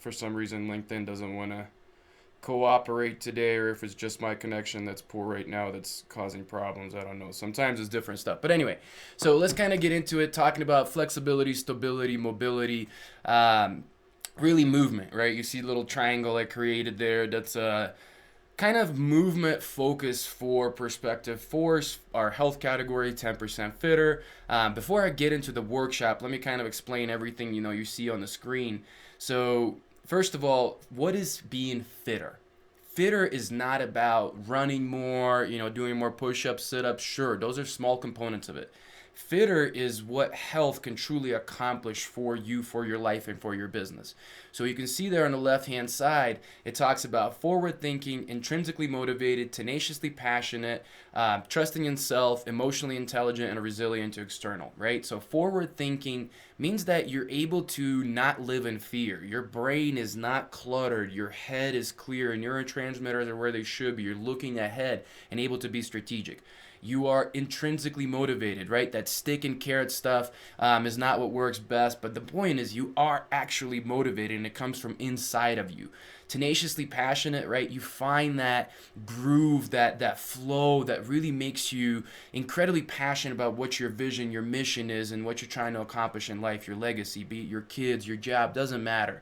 for some reason LinkedIn doesn't want to cooperate today, or if it's just my connection that's poor right now that's causing problems. I don't know. Sometimes it's different stuff. But anyway, so let's kind of get into it, talking about flexibility, stability, mobility, really movement, right? You see the little triangle I created there. That's a kind of movement focus for Perspective Force, our health category, 10% fitter. Before I get into the workshop, let me kind of explain everything you see on the screen. So first of all, what is being fitter? Fitter is not about running more, doing more push-ups, sit-ups. Sure, those are small components of it. Fitter is what health can truly accomplish for you, for your life, and for your business. So you can see there on the left-hand side, it talks about forward-thinking, intrinsically motivated, tenaciously passionate, trusting in self, emotionally intelligent, and resilient to external, right? So forward-thinking means that you're able to not live in fear. Your brain is not cluttered. Your head is clear, and neurotransmitters are where they should be. You're looking ahead and able to be strategic. You are intrinsically motivated, right? That stick and carrot stuff is not what works best, but the point is you are actually motivated, and it comes from inside of you. Tenaciously passionate, right? You find that groove, that flow that really makes you incredibly passionate about what your vision, your mission is, and what you're trying to accomplish in life, your legacy, be it your kids, your job, doesn't matter.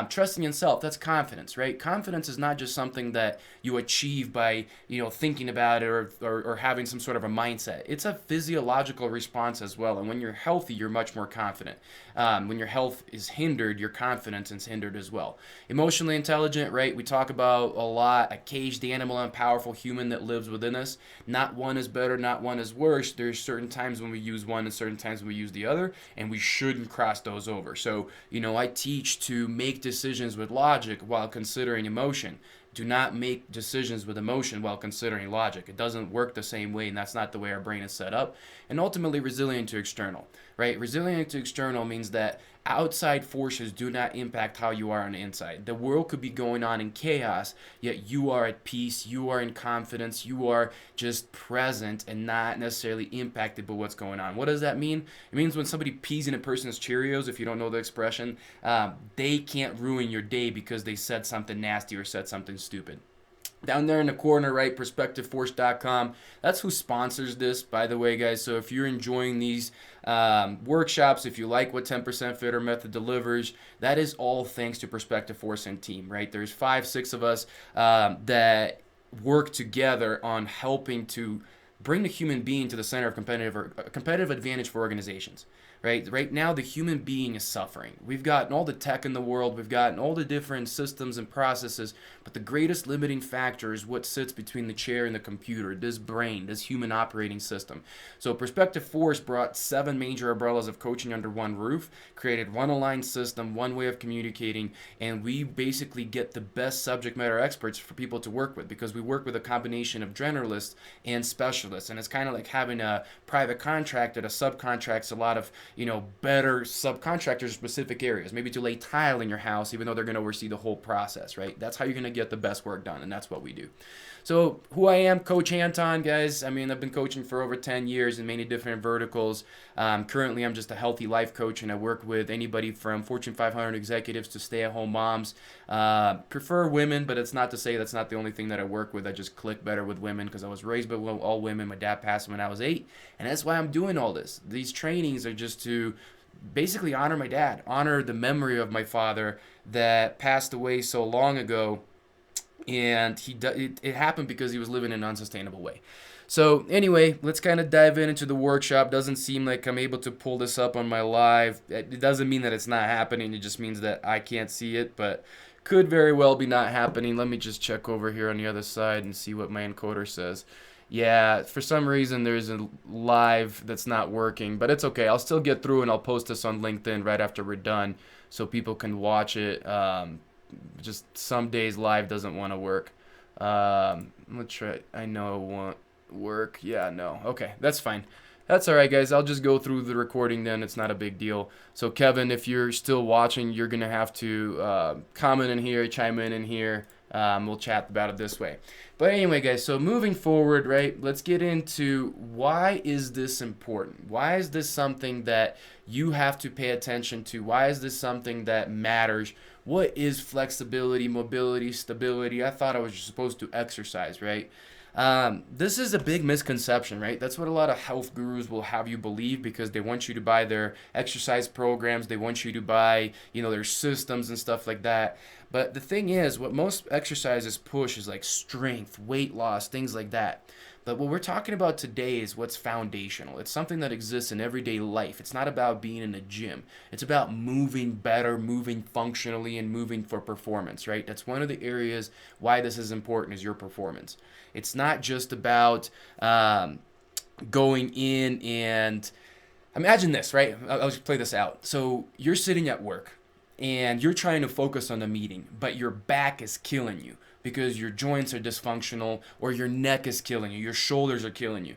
Trusting in self, that's confidence, right? Confidence is not just something that you achieve by, thinking about it, or having some sort of a mindset. It's a physiological response as well. And when you're healthy, you're much more confident. When your health is hindered, your confidence is hindered as well. Emotionally intelligent, right? We talk about a lot, a caged animal and powerful human that lives within us. Not one is better, not one is worse. There's certain times when we use one and certain times when we use the other, and we shouldn't cross those over. So, I teach to make decisions with logic while considering emotion. Do not make decisions with emotion while considering logic. It doesn't work the same way, and that's not the way our brain is set up. And ultimately, resilient to external, right? Resilient to external means that outside forces do not impact how you are on the inside. The world could be going on in chaos, yet you are at peace, you are in confidence, you are just present and not necessarily impacted by what's going on. What does that mean? It means when somebody pees in a person's Cheerios, if you don't know the expression, they can't ruin your day because they said something nasty or said something stupid. Down there in the corner, right, perspectiveforce.com. That's who sponsors this, by the way, guys. So if you're enjoying these workshops, if you like what 10% Fitter Method delivers, that is all thanks to Perspective Force and team, right? There's 5-6 of us that work together on helping to bring the human being to the center of competitive advantage for organizations. Right now, the human being is suffering. We've gotten all the tech in the world. We've gotten all the different systems and processes. But the greatest limiting factor is what sits between the chair and the computer, this brain, this human operating system. So Perspective Force brought 7 major umbrellas of coaching under one roof, created one aligned system, one way of communicating, and we basically get the best subject matter experts for people to work with, because we work with a combination of generalists and specialists. And it's kind of like having a private contractor that subcontracts a lot of better subcontractors in specific areas, maybe to lay tile in your house, even though they're going to oversee the whole process, right? That's how you're going to get the best work done, and that's what we do. So who I am, Coach Anton, guys. I've been coaching for over 10 years in many different verticals. Currently, I'm just a healthy life coach, and I work with anybody from Fortune 500 executives to stay-at-home moms. Prefer women, but it's not to say that's not the only thing that I work with. I just click better with women because I was raised by all women. My dad passed when I was 8, and that's why I'm doing all this. These trainings are just to basically honor my dad, honor the memory of my father that passed away so long ago. And it happened because he was living in an unsustainable way. So anyway, let's kind of dive into the workshop. Doesn't seem like I'm able to pull this up on my live. It doesn't mean that it's not happening. It just means that I can't see it, but could very well be not happening. Let me just check over here on the other side and see what my encoder says. Yeah, for some reason there's a live that's not working, but it's okay. I'll still get through, and I'll post this on LinkedIn right after we're done so people can watch it. Just some days live doesn't want to work. Let's try. I know it won't work. Yeah, no. Okay, that's fine. That's all right, guys. I'll just go through the recording then. It's not a big deal. So, Kevin, if you're still watching, you're going to have to comment in here, chime in here. We'll chat about it this way. But anyway, guys, so moving forward, right, let's get into why is this important? Why is this something that you have to pay attention to? Why is this something that matters what is flexibility, mobility, stability? I thought I was just supposed to exercise, right? This is a big misconception, right? That's what a lot of health gurus will have you believe because they want you to buy their exercise programs. They want you to buy, their systems and stuff like that. But the thing is, what most exercises push is like strength, weight loss, things like that. But what we're talking about today is what's foundational. It's something that exists in everyday life. It's not about being in a gym. It's about moving better, moving functionally, and moving for performance, right? That's one of the areas why this is important is your performance. It's not just about going in and imagine this, right? I'll just play this out. So you're sitting at work and you're trying to focus on the meeting, but your back is killing you because your joints are dysfunctional or your neck is killing you, your shoulders are killing you.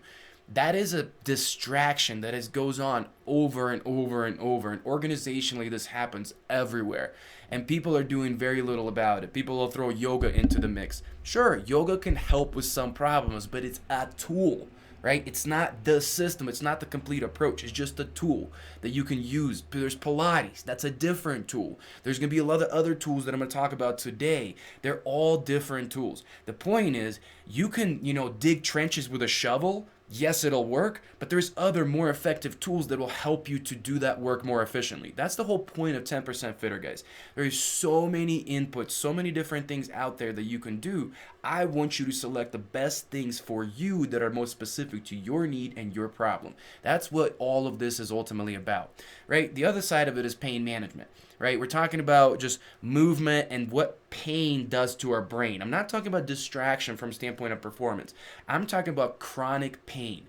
That is a distraction that goes on over and over and over. And organizationally, this happens everywhere. And people are doing very little about it. People will throw yoga into the mix. Sure, yoga can help with some problems, but it's a tool, right? It's not the system. It's not the complete approach. It's just a tool that you can use. There's Pilates. That's a different tool. There's going to be a lot of other tools that I'm going to talk about today. They're all different tools. The point is, you can, dig trenches with a shovel. Yes, it'll work, but there's other more effective tools that will help you to do that work more efficiently. That's the whole point of 10% Fitter, guys. There's so many inputs, so many different things out there that you can do. I want you to select the best things for you that are most specific to your need and your problem. That's what all of this is ultimately about, right? The other side of it is pain management, right? We're talking about just movement and what pain does to our brain. I'm not talking about distraction from standpoint of performance. I'm talking about chronic pain.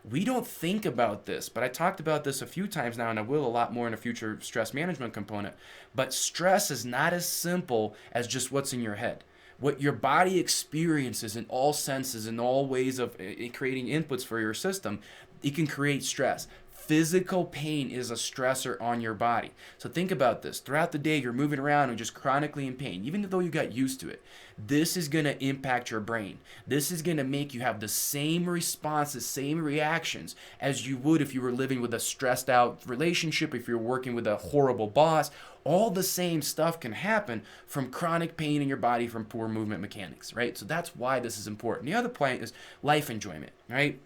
We don't think about this, but I talked about this a few times now, and I will a lot more in a future stress management component. But stress is not as simple as just what's in your head. What your body experiences in all senses, in all ways of creating inputs for your system, it can create stress. Physical pain is a stressor on your body. So think about this. Throughout the day, you're moving around and just chronically in pain, even though you got used to it. This is going to impact your brain. This is going to make you have the same responses, same reactions as you would if you were living with a stressed out relationship, if you're working with a horrible boss. All the same stuff can happen from chronic pain in your body from poor movement mechanics, right? So that's why this is important. The other point is life enjoyment, right?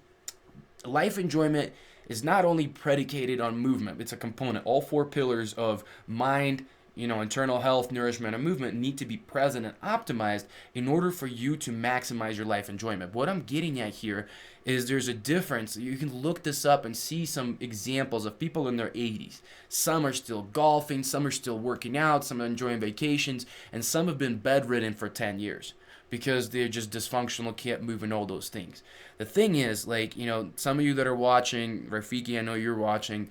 Life enjoyment is not only predicated on movement, it's a component. All four pillars of mind, internal health, nourishment, and movement need to be present and optimized in order for you to maximize your life enjoyment. What I'm getting at here is there's a difference. You can look this up and see some examples of people in their 80s. Some are still golfing, some are still working out, some are enjoying vacations, and some have been bedridden for 10 years. Because they're just dysfunctional, can't move, and all those things. The thing is, some of you that are watching, Rafiki, I know you're watching,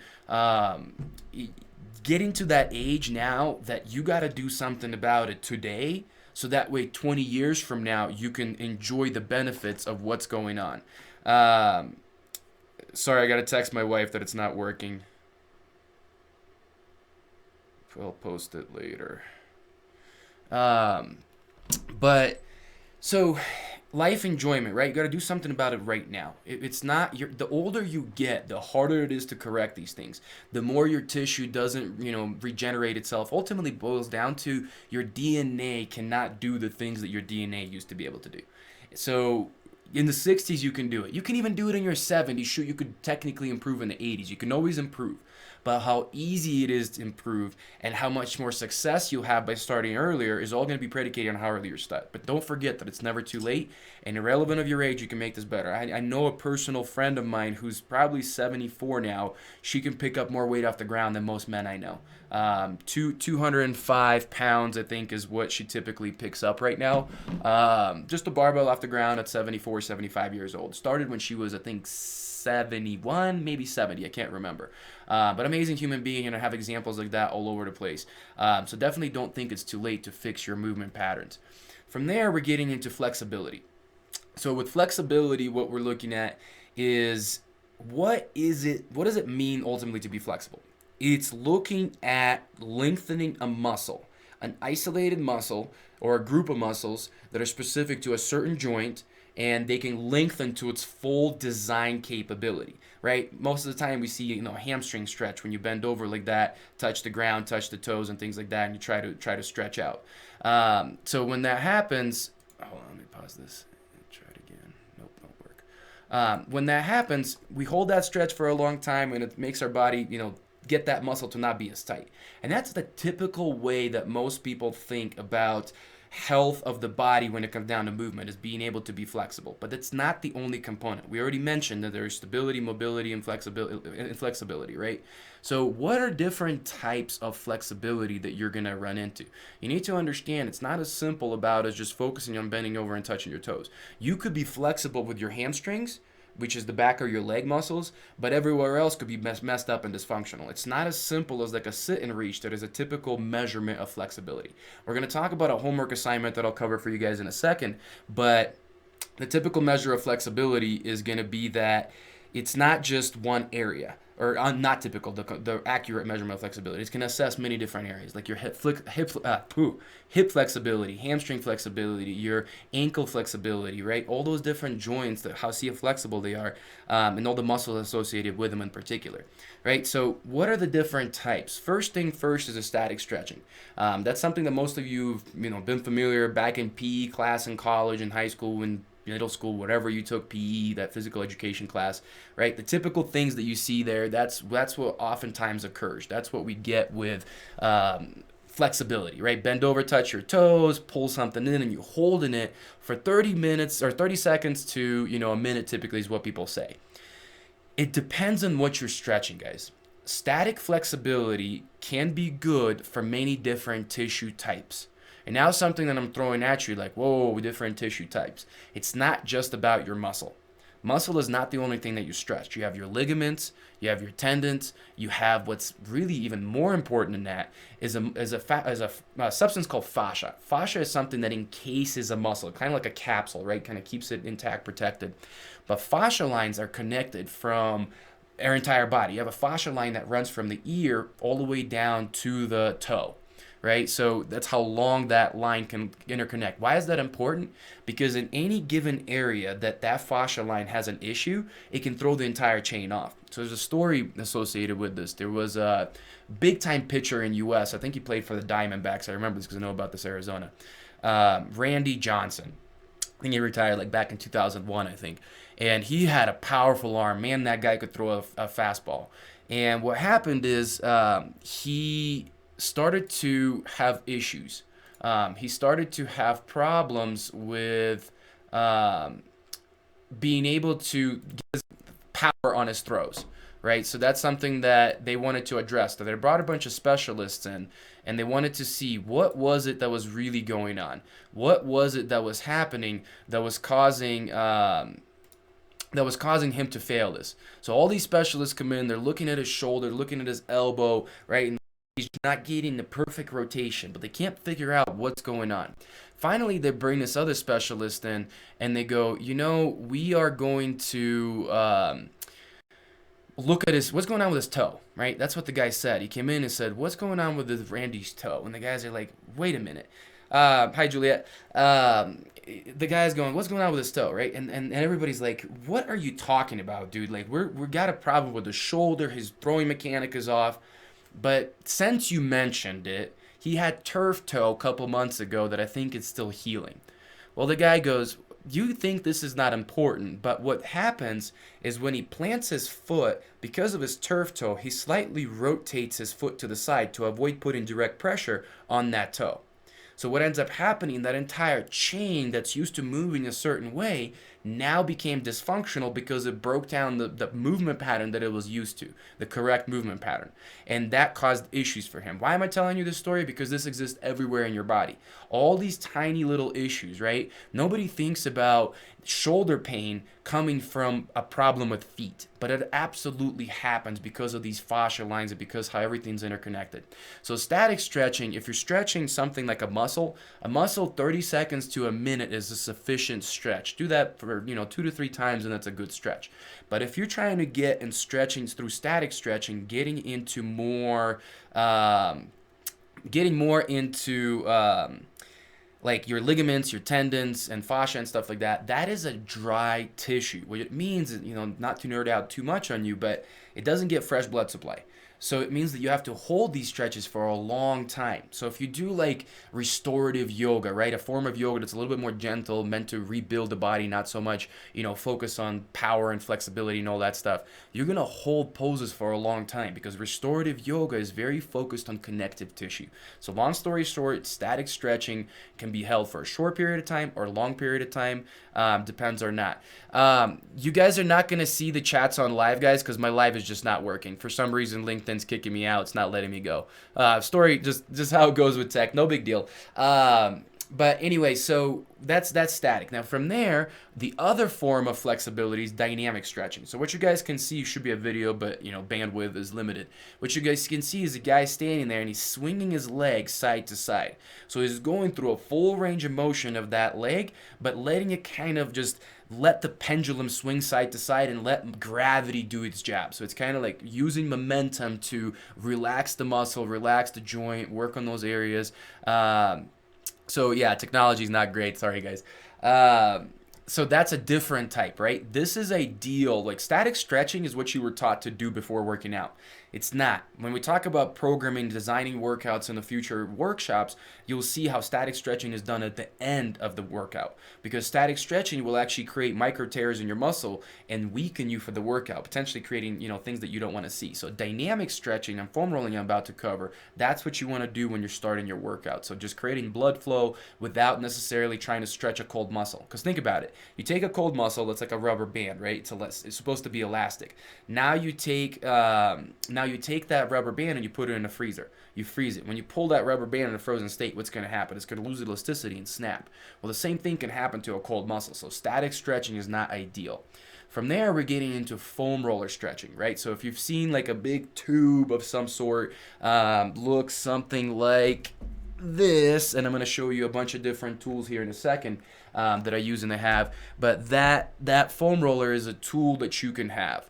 getting to that age now that you got to do something about it today, so that way 20 years from now, you can enjoy the benefits of what's going on. Sorry, I got to text my wife that it's not working. I'll post it later. So, life enjoyment, right? You got to do something about it right now. It's not the older you get, the harder it is to correct these things. The more your tissue doesn't, regenerate itself. Ultimately, boils down to your DNA cannot do the things that your DNA used to be able to do. So, in the 60s, you can do it. You can even do it in your 70s. Sure, you could technically improve in the 80s. You can always improve. But how easy it is to improve and how much more success you'll have by starting earlier is all going to be predicated on how early you start. But don't forget that it's never too late, and irrelevant of your age, you can make this better. I know a personal friend of mine who's probably 74 now. She can pick up more weight off the ground than most men I know. 205 pounds, I think, is what she typically picks up right now. Just a barbell off the ground at 74, 75 years old. Started when she was, I think, 71, maybe 70, I can't remember. But amazing human being, and I have examples like that all over the place. So definitely don't think it's too late to fix your movement patterns. From there, we're getting into flexibility. So with flexibility, what we're looking at is what does it mean ultimately to be flexible? It's looking at lengthening a muscle, an isolated muscle or a group of muscles that are specific to a certain joint, and they can lengthen to its full design capability, right? Most of the time we see, you know, a hamstring stretch when you bend over like that, touch the ground, touch the toes and things like that, and you try to stretch out. So when that happens, hold on, let me pause this. Try it again. Nope, don't work. When that happens, we hold that stretch for a long time, and it makes our body, you know, get that muscle to not be as tight. And that's the typical way that most people think about health of the body when it comes down to movement, is being able to be flexible. But that's not the only component. We already mentioned that there is stability, mobility, and flexibility, right? So what are different types of flexibility that you're going to run into? You need to understand it's not as simple about as just focusing on bending over and touching your toes. You could be flexible with your hamstrings, which is the back of your leg muscles, but everywhere else could be messed up and dysfunctional. It's not as simple as like a sit and reach that is a typical measurement of flexibility. We're going to talk about a homework assignment that I'll cover for you guys in a second, but the typical measure of flexibility is going to be that it's not just one area, or not typical, the accurate measurement of flexibility. It's going to assess many different areas, like your hip flexibility, hamstring flexibility, your ankle flexibility, right? All those different joints, that how flexible they are, and all the muscles associated with them in particular, right? So what are the different types? First thing first is a static stretching. That's something that most of you've been familiar back in PE class in college and high school and middle school, whatever you took PE, that physical education class, right? The typical things that you see there, that's what oftentimes occurs. That's what we get with flexibility, right? Bend over, touch your toes, pull something in, and you hold in it for 30 minutes or 30 seconds to, a minute typically is what people say. It depends on what you're stretching, guys. Static flexibility can be good for many different tissue types. And now something that I'm throwing at you, like, whoa, different tissue types. It's not just about your muscle. Muscle is not the only thing that you stretch. You have your ligaments, you have your tendons, you have what's really even more important than that is a substance called fascia. Fascia is something that encases a muscle, kind of like a capsule, right? Kind of keeps it intact, protected. But fascia lines are connected from our entire body. You have a fascia line that runs from the ear all the way down to the toe. Right? So that's how long that line can interconnect. Why is that important? Because in any given area that fascia line has an issue, it can throw the entire chain off. So there's a story associated with this. There was a big-time pitcher in U.S. I think he played for the Diamondbacks. I remember this because I know about this Arizona. Randy Johnson. I think he retired like back in 2001, I think. And he had a powerful arm. Man, that guy could throw a fastball. And what happened is he started to have issues. He started to have problems with being able to get power on his throws, right? So that's something that they wanted to address. So they brought a bunch of specialists in, and they wanted to see what was it that was really going on. What was it that was happening that was causing him to fail this. So all these specialists come in, they're looking at his shoulder, looking at his elbow, right? And he's not getting the perfect rotation, but they can't figure out what's going on. Finally, they bring this other specialist in, and they go, we are going to look at what's going on with his toe, right? That's what the guy said. He came in and said, what's going on with Randy's toe? And the guys are like, wait a minute. Hi, Juliet. The guy's going, what's going on with his toe, right? And everybody's like, what are you talking about, dude? Like, we got a problem with the shoulder. His throwing mechanic is off. But since you mentioned it, he had turf toe a couple months ago that I think is still healing. Well, the guy goes, you think this is not important, but what happens is when he plants his foot, because of his turf toe, he slightly rotates his foot to the side to avoid putting direct pressure on that toe. So what ends up happening, that entire chain that's used to moving a certain way now became dysfunctional because it broke down the movement pattern that it was used to, the correct movement pattern. And that caused issues for him. Why am I telling you this story? Because this exists everywhere in your body. All these tiny little issues, right? Nobody thinks about shoulder pain coming from a problem with feet, but it absolutely happens because of these fascia lines and because how everything's interconnected. So static stretching, if you're stretching something like a muscle 30 seconds to a minute is a sufficient stretch. Do that for 2 to 3 times and that's a good stretch. But if you're trying to get in stretching through static stretching, getting more into like your ligaments, your tendons, and fascia and stuff like that, that is a dry tissue. What it means is, not to nerd out too much on you, but it doesn't get fresh blood supply. So it means that you have to hold these stretches for a long time. So if you do like restorative yoga, right, a form of yoga that's a little bit more gentle, meant to rebuild the body, not so much, focus on power and flexibility and all that stuff, you're going to hold poses for a long time because restorative yoga is very focused on connective tissue. So long story short, static stretching can be held for a short period of time or a long period of time, depends or not. You guys are not going to see the chats on live, guys, because my live is just not working. For some reason, LinkedIn's kicking me out. It's not letting me go. Story, just how it goes with tech. No big deal. But anyway, so that's static. Now from there, the other form of flexibility is dynamic stretching. So what you guys can see should be a video, but bandwidth is limited. What you guys can see is a guy standing there and he's swinging his leg side to side. So he's going through a full range of motion of that leg, but letting it kind of just let the pendulum swing side to side and let gravity do its job. So it's kind of like using momentum to relax the muscle, relax the joint, work on those areas. So yeah, technology is not great. Sorry, guys. So that's a different type, right? This is ideal. Like static stretching is what you were taught to do before working out. It's not. When we talk about programming, designing workouts in the future workshops, you'll see how static stretching is done at the end of the workout. Because static stretching will actually create micro tears in your muscle and weaken you for the workout, potentially creating, things that you don't want to see. So dynamic stretching and foam rolling I'm about to cover, that's what you want to do when you're starting your workout. So just creating blood flow without necessarily trying to stretch a cold muscle. Because think about it. You take a cold muscle that's like a rubber band, right? It's supposed to be elastic. Now you take that rubber band and you put it in a freezer. You freeze it. When you pull that rubber band in a frozen state, what's going to happen? It's going to lose elasticity and snap. Well, the same thing can happen to a cold muscle. So static stretching is not ideal. From there, we're getting into foam roller stretching, right? So if you've seen like a big tube of some sort, looks something like this, and I'm going to show you a bunch of different tools here in a second that I use and I have. But that foam roller is a tool that you can have.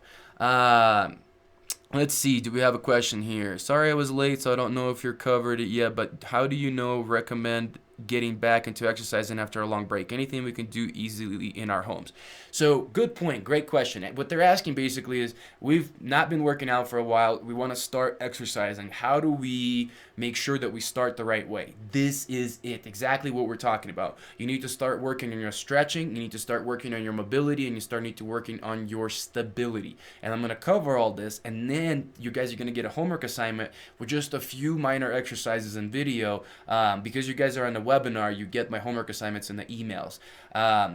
Let's see, do we have a question here? Sorry I was late, so I don't know if you're covered it yet, but how do you recommend getting back into exercising after a long break? Anything we can do easily in our homes? So good point, great question. What they're asking basically is, we've not been working out for a while, we want to start exercising. How do we make sure that we start the right way? This is it, exactly what we're talking about. You need to start working on your stretching, you need to start working on your mobility, and you need to working on your stability. And I'm going to cover all this, and then you guys are going to get a homework assignment with just a few minor exercises and video. Because you guys are on the webinar, you get my homework assignments in the emails.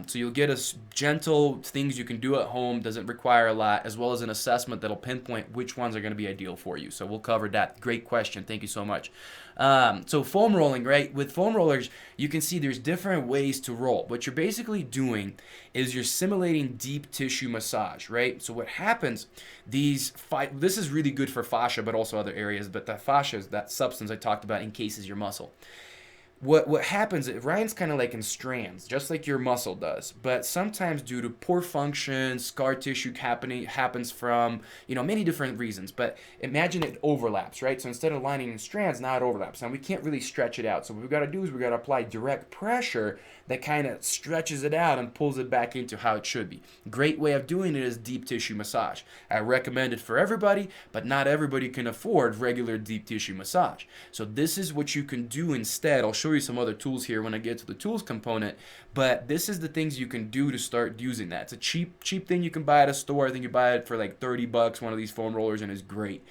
So you'll get gentle things you can do at home, doesn't require a lot, as well as an assessment that'll pinpoint which ones are going to be ideal for you. So we'll cover that. Great question. Thank you so much. So foam rolling, right? With foam rollers, you can see there's different ways to roll. What you're basically doing is you're simulating deep tissue massage, right? So what happens, this is really good for fascia, but also other areas, but the fascia is that substance I talked about encases your muscle. What happens, Ryan's kind of like in strands, just like your muscle does. But sometimes due to poor function, scar tissue happens from, many different reasons. But imagine it overlaps, right? So instead of lining in strands, now it overlaps. Now we can't really stretch it out. So what we've got to do is we've got to apply direct pressure that kind of stretches it out and pulls it back into how it should be. Great way of doing it is deep tissue massage. I recommend it for everybody, but not everybody can afford regular deep tissue massage. So this is what you can do instead. I'll show you some other tools here when I get to the tools component, but this is the things you can do to start using that. It's a cheap thing you can buy at a store. I think you buy it for like $30, one of these foam rollers, and it's great.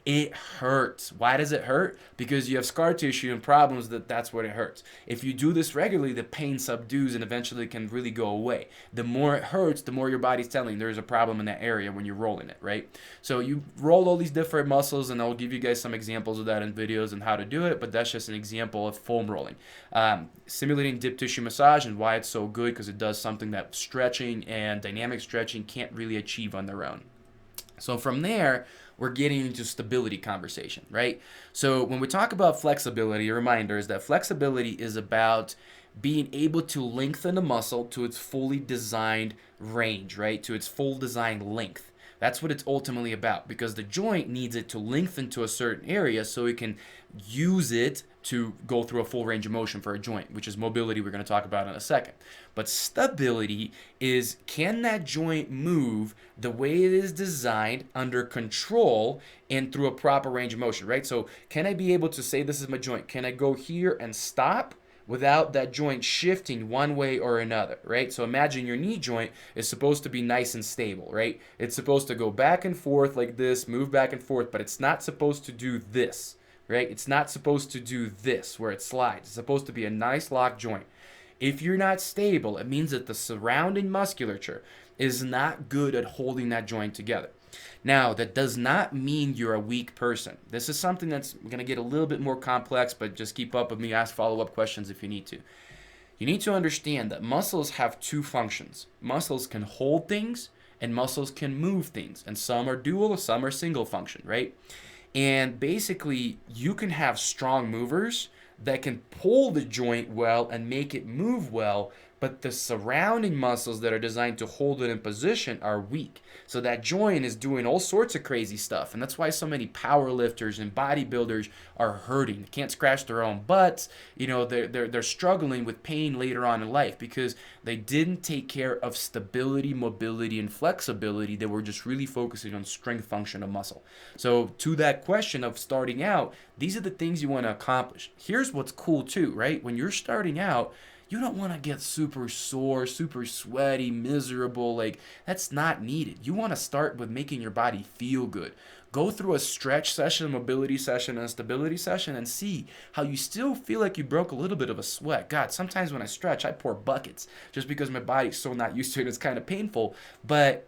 It hurts. Why does it hurt? Because you have scar tissue and problems, that's what it hurts. If you do this regularly, the pain subdues and eventually can really go away. The more it hurts, the more your body's telling there's a problem in that area when you're rolling it, right? So you roll all these different muscles, and I'll give you guys some examples of that in videos and how to do it, but that's just an example of foam rolling. Simulating deep tissue massage and why it's so good, because it does something that stretching and dynamic stretching can't really achieve on their own. So from there, we're getting into stability conversation, right? So when we talk about flexibility, a reminder is that flexibility is about being able to lengthen the muscle to its fully designed range, right? To its full design length. That's what it's ultimately about, because the joint needs it to lengthen to a certain area so it can use it to go through a full range of motion for a joint, which is mobility we're going to talk about in a second. But stability is, can that joint move the way it is designed, under control, and through a proper range of motion, right? So can I be able to say this is my joint? Can I go here and stop without that joint shifting one way or another, right? So imagine your knee joint is supposed to be nice and stable, right? It's supposed to go back and forth like this, move back and forth, but it's not supposed to do this, right? It's not supposed to do this where it slides. It's supposed to be a nice locked joint. If you're not stable, it means that the surrounding musculature is not good at holding that joint together. Now, that does not mean you're a weak person. This is something that's going to get a little bit more complex, but just keep up with me. Ask follow-up questions if you need to. You need to understand that muscles have two functions. Muscles can hold things, and muscles can move things. And some are dual, some are single function, right? And basically, you can have strong movers that can pull the joint well and make it move well, but the surrounding muscles that are designed to hold it in position are weak. So that joint is doing all sorts of crazy stuff, and that's why so many power lifters and bodybuilders are hurting. They can't scratch their own butts. You know, they're struggling with pain later on in life because they didn't take care of stability, mobility, and flexibility. They were just really focusing on strength function of muscle. So to that question of starting out, these are the things you want to accomplish. Here's what's cool too, right? When you're starting out, you don't want to get super sore, super sweaty, miserable. Like, that's not needed. You want to start with making your body feel good. Go through a stretch session, mobility session, and a stability session and see how you still feel like you broke a little bit of a sweat. God, sometimes when I stretch, I pour buckets just because my body's so not used to it. It's kind of painful, but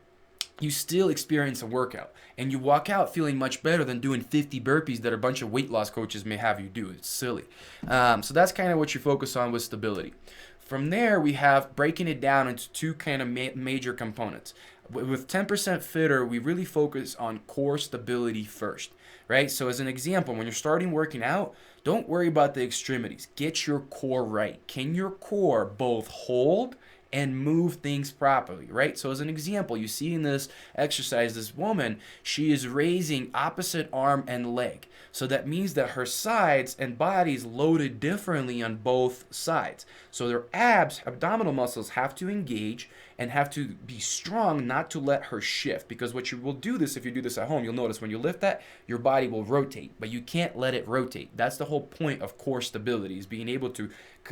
you still experience a workout, and you walk out feeling much better than doing 50 burpees that a bunch of weight loss coaches may have you do. It's silly. So that's kind of what you focus on with stability. From there, we have breaking it down into two kind of major components. With 10% Fitter, we really focus on core stability first, right? So as an example, when you're starting working out, don't worry about the extremities. Get your core right. Can your core both hold and move things properly, right? So as an example, you see in this exercise, this woman, she is raising opposite arm and leg. So that means that her sides and body is loaded differently on both sides. So their abdominal muscles have to engage and have to be strong not to let her shift, because what you will do this, if you do this at home, you'll notice when you lift that, your body will rotate, but you can't let it rotate. That's the whole point of core stability, is being able to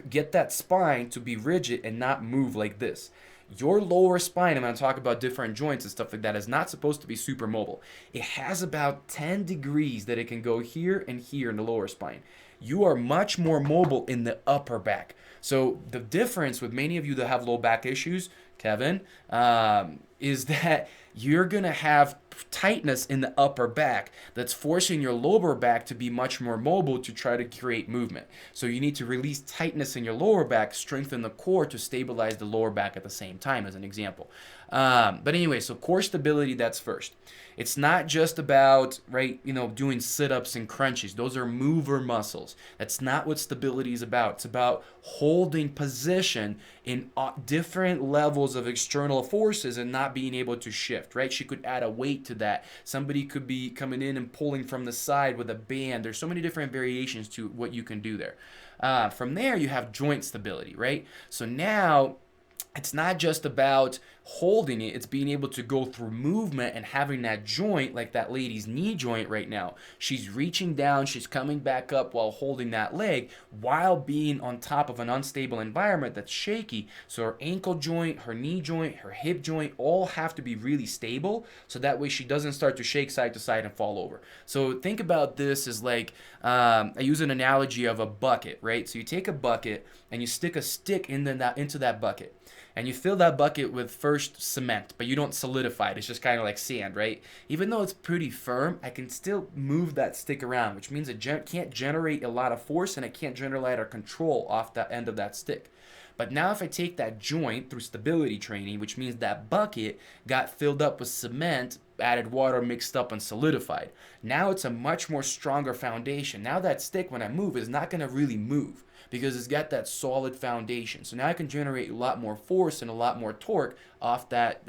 get that spine to be rigid and not move like this. Your lower spine, I'm going to talk about different joints and stuff like that, is not supposed to be super mobile. It has about 10 degrees that it can go here and here in the lower spine. You are much more mobile in the upper back. So the difference with many of you that have low back issues, Kevin, is that you're going to have tightness in the upper back that's forcing your lower back to be much more mobile to try to create movement. So you need to release tightness in your lower back, strengthen the core to stabilize the lower back at the same time, as an example. But anyway, so core stability, that's first. It's not just about, right, doing sit-ups and crunches. Those are mover muscles. That's not what stability is about. It's about holding position in different levels of external forces and not being able to shift, right? She could add a weight to that. Somebody could be coming in and pulling from the side with a band. There's so many different variations to what you can do there. From there, you have joint stability, right? So now it's not just about holding it, it's being able to go through movement and having that joint, like that lady's knee joint right now. She's reaching down, she's coming back up while holding that leg, while being on top of an unstable environment that's shaky. So her ankle joint, her knee joint, her hip joint all have to be really stable, so that way she doesn't start to shake side to side and fall over. So think about this as like, I use an analogy of a bucket, right? So you take a bucket and you stick a stick into that bucket. And you fill that bucket with first cement, but you don't solidify it. It's just kind of like sand, right? Even though it's pretty firm, I can still move that stick around, which means it can't generate a lot of force and it can't generate a lot of control off the end of that stick. But now if I take that joint through stability training, which means that bucket got filled up with cement, added water, mixed up, and solidified. Now it's a much more stronger foundation. Now that stick, when I move, is not going to really move. because it's got that solid foundation. So now I can generate a lot more force and a lot more torque off that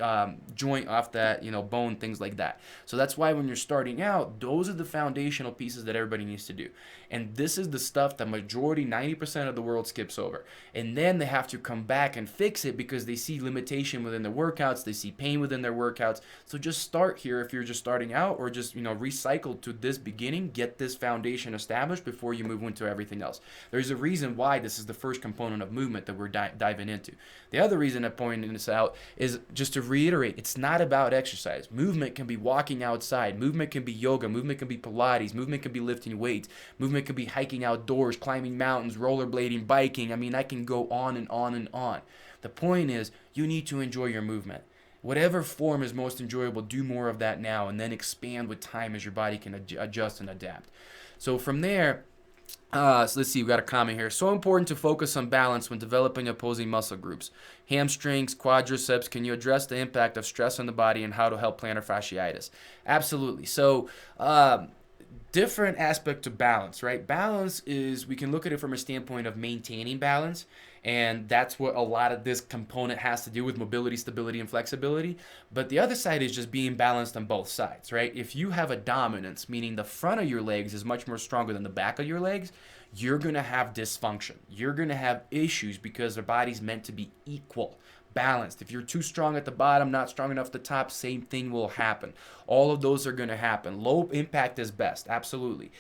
joint, off that bone, things like that. So that's why when you're starting out, those are the foundational pieces that everybody needs to do. And this is the stuff that majority, 90% of the world skips over. And then they have to come back and fix it because they see limitation within their workouts, they see pain within their workouts. So just start here if you're just starting out, or just recycle to this beginning, get this foundation established before you move into everything else. There's a reason why this is the first component of movement that we're diving into. The other reason I'm pointing this out is just to reiterate, it's not about exercise. Movement can be walking outside, movement can be yoga, movement can be Pilates, movement can be lifting weights, movement can be hiking outdoors, climbing mountains, rollerblading, biking. I mean, I can go on and on and on. The point is, you need to enjoy your movement. Whatever form is most enjoyable, do more of that now, and then expand with time as your body can adjust and adapt. So from there, so let's see, we got a comment here. So important to focus on balance when developing opposing muscle groups. Hamstrings, quadriceps, can you address the impact of stress on the body and how to help plantar fasciitis? Absolutely. So, different aspect to balance, right? Balance is, we can look at it from a standpoint of maintaining balance, and that's what a lot of this component has to do with mobility, stability, and flexibility. But the other side is just being balanced on both sides, right? If you have a dominance, meaning the front of your legs is much more stronger than the back of your legs, you're going to have dysfunction. You're going to have issues because the body's meant to be equal, balanced. If you're too strong at the bottom, not strong enough at the top, same thing will happen. All of those are going to happen. Low impact is best, absolutely.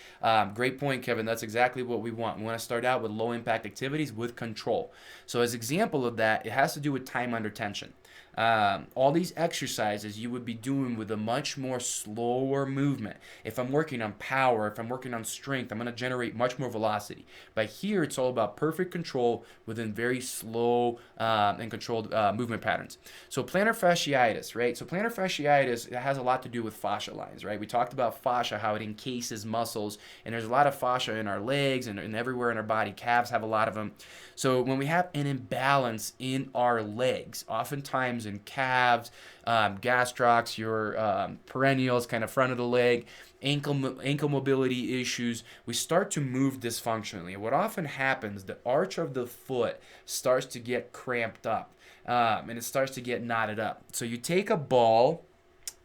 Great point, Kevin. That's exactly what we want. We want to start out with low impact activities with control. So as example of that, it has to do with time under tension. All these exercises you would be doing with a much more slower movement. If I'm working on power, if I'm working on strength, I'm going to generate much more velocity. But here it's all about perfect control within very slow and controlled movement patterns. So plantar fasciitis, right? So plantar fasciitis, it has a lot to do with fascia lines, right? We talked about fascia, how it encases muscles, and there's a lot of fascia in our legs and everywhere in our body. Calves have a lot of them. So when we have an imbalance in our legs, oftentimes in calves, gastrocs, your perennials, kind of front of the leg, ankle mobility issues, we start to move dysfunctionally. What often happens, the arch of the foot starts to get cramped up, and it starts to get knotted up. So you take a ball,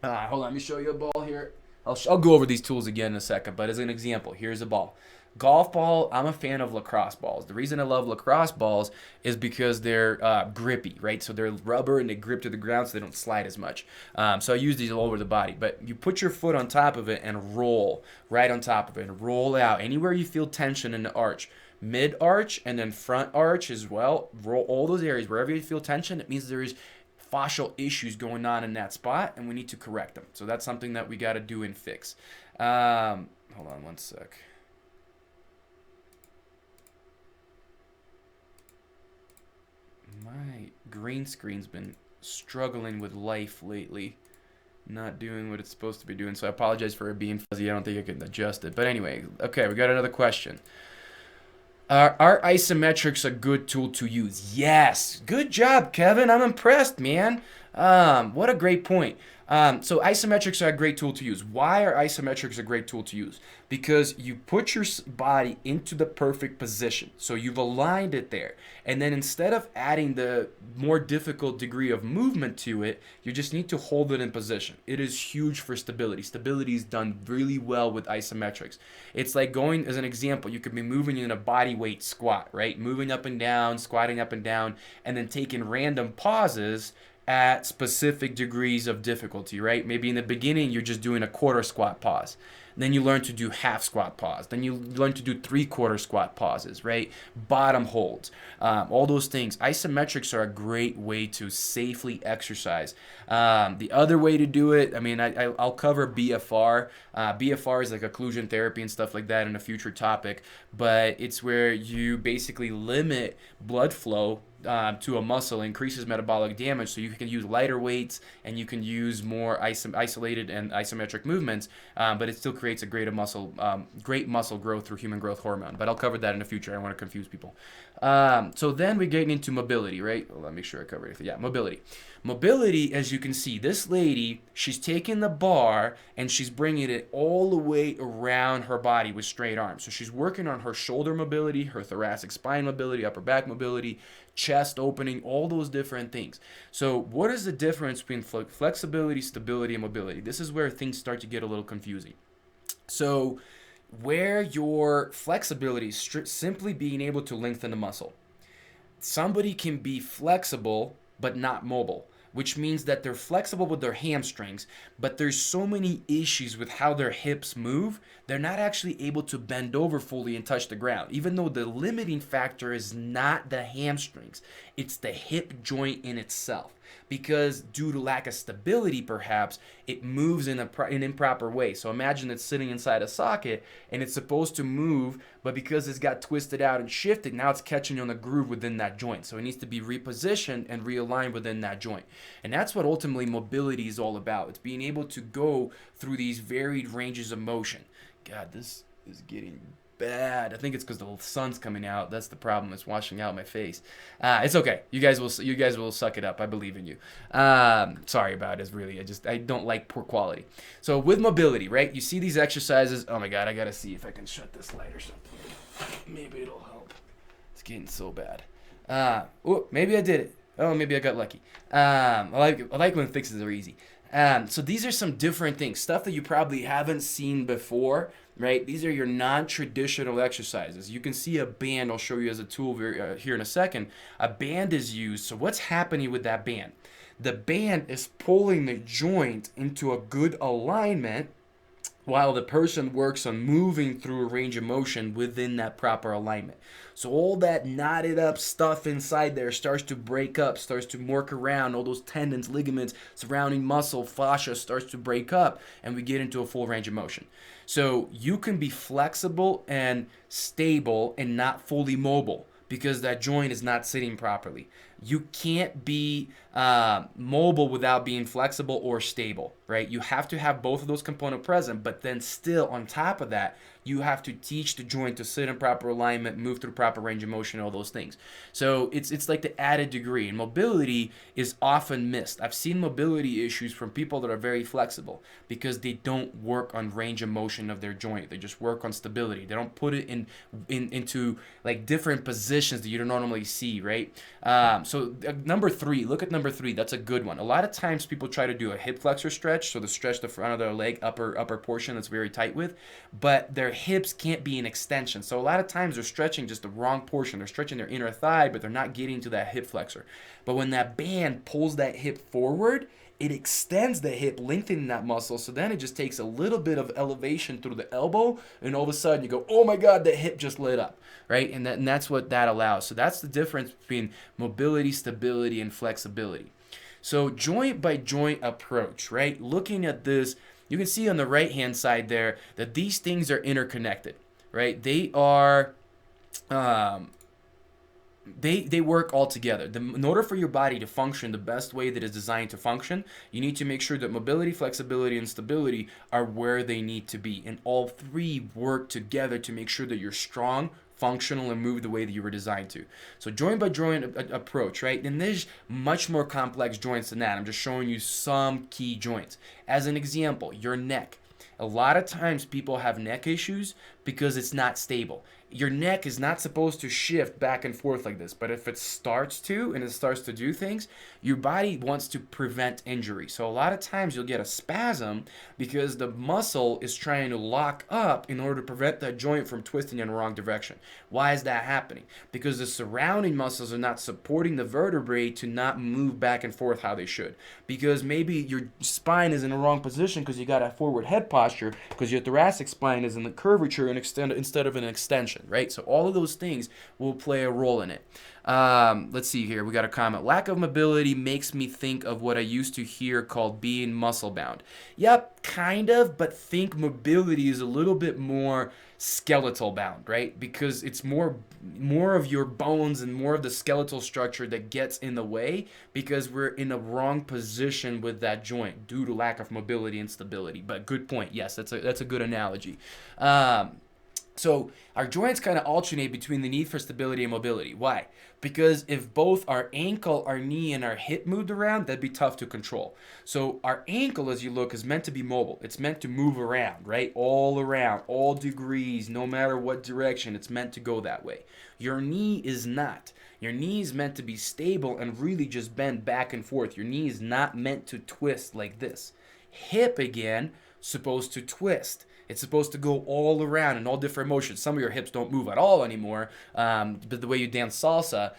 hold on, let me show you a ball here. I'll go over these tools again in a second, but as an example, here's a ball. Golf ball, I'm a fan of lacrosse balls. The reason I love lacrosse balls is because they're grippy, right? So they're rubber and they grip to the ground so they don't slide as much. So I use these all over the body. But you put your foot on top of it and roll right on top of it and roll out. Anywhere you feel tension in the arch, mid-arch and then front arch as well, roll all those areas. Wherever you feel tension, it means there is fascial issues going on in that spot and we need to correct them. So that's something that we got to do and fix. Hold on one sec. My green screen's been struggling with life lately, not doing what it's supposed to be doing, so I apologize for it being fuzzy. I don't think I can adjust it. But anyway, okay, we got another question. Are isometrics a good tool to use? Yes. Good job, Kevin. I'm impressed, man. What a great point. So isometrics are a great tool to use. Why are isometrics a great tool to use? Because you put your body into the perfect position. So you've aligned it there. And then instead of adding the more difficult degree of movement to it, you just need to hold it in position. It is huge for stability. Stability is done really well with isometrics. It's like going, as an example, you could be moving in a body weight squat, right? Moving up and down, squatting up and down, and then taking random pauses at specific degrees of difficulty, right? Maybe in the beginning, you're just doing a quarter squat pause. Then you learn to do half squat pause. Then you learn to do 3/4 squat pauses, right? Bottom holds, all those things. Isometrics are a great way to safely exercise. The other way to do it, I mean, I'll cover BFR. BFR is like occlusion therapy and stuff like that in a future topic, but it's where you basically limit blood flow to a muscle, increases metabolic damage, so you can use lighter weights and you can use more isolated and isometric movements, but it still creates a great muscle growth through human growth hormone. But I'll cover that in the future. I don't want to confuse people. So then we're getting into mobility, right? Well, let me make sure I cover everything. Yeah, mobility. Mobility, as you can see, this lady, she's taking the bar and she's bringing it all the way around her body with straight arms. So she's working on her shoulder mobility, her thoracic spine mobility, upper back mobility, chest opening, all those different things. So what is the difference between flexibility, stability, and mobility? This is where things start to get a little confusing. So where your flexibility is simply being able to lengthen the muscle. Somebody can be flexible but not mobile, which means that they're flexible with their hamstrings, but there's so many issues with how their hips move, they're not actually able to bend over fully and touch the ground, even though the limiting factor is not the hamstrings, it's the hip joint in itself. Because due to lack of stability, perhaps, it moves in an improper way. So imagine it's sitting inside a socket and it's supposed to move, but because it's got twisted out and shifted, now it's catching on the groove within that joint. So it needs to be repositioned and realigned within that joint. And that's what ultimately mobility is all about. It's being able to go through these varied ranges of motion. God, this is getting bad. I think it's because the sun's coming out. That's the problem. It's washing out my face. It's okay. You guys will suck it up. I believe in you. Sorry about it. It's really, I don't like poor quality. So with mobility, right? You see these exercises. Oh my God, I gotta see if I can shut this light or something. Maybe it'll help. It's getting so bad. Oh, maybe I did it. Oh, maybe I got lucky. I like when fixes are easy. So these are some different things, stuff that you probably haven't seen before, right? These are your non-traditional exercises. You can see a band. I'll show you as a tool here in a second. A band is used. So what's happening with that band? The band is pulling the joint into a good alignment while the person works on moving through a range of motion within that proper alignment. So all that knotted up stuff inside there starts to break up, starts to work around, all those tendons, ligaments, surrounding muscle, fascia starts to break up, and we get into a full range of motion. So you can be flexible and stable and not fully mobile because that joint is not sitting properly. You can't be mobile without being flexible or stable, right? You have to have both of those components present, but then still on top of that, you have to teach the joint to sit in proper alignment, move through proper range of motion, all those things. So it's like the added degree. And mobility is often missed. I've seen mobility issues from people that are very flexible because they don't work on range of motion of their joint. They just work on stability. They don't put it into like different positions that you don't normally see, right? So number 3, look at number 3. That's a good one. A lot of times people try to do a hip flexor stretch, so to stretch the front of their leg, upper portion that's very tight with, but their hips can't be an extension. So a lot of times they're stretching just the wrong portion. They're stretching their inner thigh, but they're not getting to that hip flexor. But when that band pulls that hip forward, it extends the hip, lengthening that muscle. So then it just takes a little bit of elevation through the elbow, and all of a sudden you go, oh my God, the hip just lit up, right? And that's what that allows. So that's the difference between mobility, stability, and flexibility. So joint by joint approach, right? Looking at this, you can see on the right-hand side there that these things are interconnected, right? They are, they work all together. In order for your body to function the best way that is designed to function, you need to make sure that mobility, flexibility, and stability are where they need to be. And all 3 work together to make sure that you're strong, functional, and move the way that you were designed to. So joint by joint approach, right? And there's much more complex joints than that. I'm just showing you some key joints. As an example, your neck. A lot of times people have neck issues because it's not stable. Your neck is not supposed to shift back and forth like this, but if it starts to and it starts to do things, your body wants to prevent injury. So a lot of times you'll get a spasm because the muscle is trying to lock up in order to prevent that joint from twisting in the wrong direction. Why is that happening? Because the surrounding muscles are not supporting the vertebrae to not move back and forth how they should. Because maybe your spine is in the wrong position because you got a forward head posture because your thoracic spine is in the curvature and instead of an extension, right? So all of those things will play a role in it. Let's see here. We got a comment. Lack of mobility makes me think of what I used to hear called being muscle bound. Yep, kind of, but think mobility is a little bit more skeletal bound, right? Because it's more of your bones and more of the skeletal structure that gets in the way because we're in a wrong position with that joint due to lack of mobility and stability. But good point. Yes, that's a good analogy. So our joints kind of alternate between the need for stability and mobility. Why? Because if both our ankle, our knee, and our hip moved around, that'd be tough to control. So our ankle, as you look, is meant to be mobile. It's meant to move around, right? All around, all degrees, no matter what direction. It's meant to go that way. Your knee is not. Your knee is meant to be stable and really just bend back and forth. Your knee is not meant to twist like this. Hip, again, supposed to twist. It's supposed to go all around in all different motions. Some of your hips don't move at all anymore, but the way you dance salsa,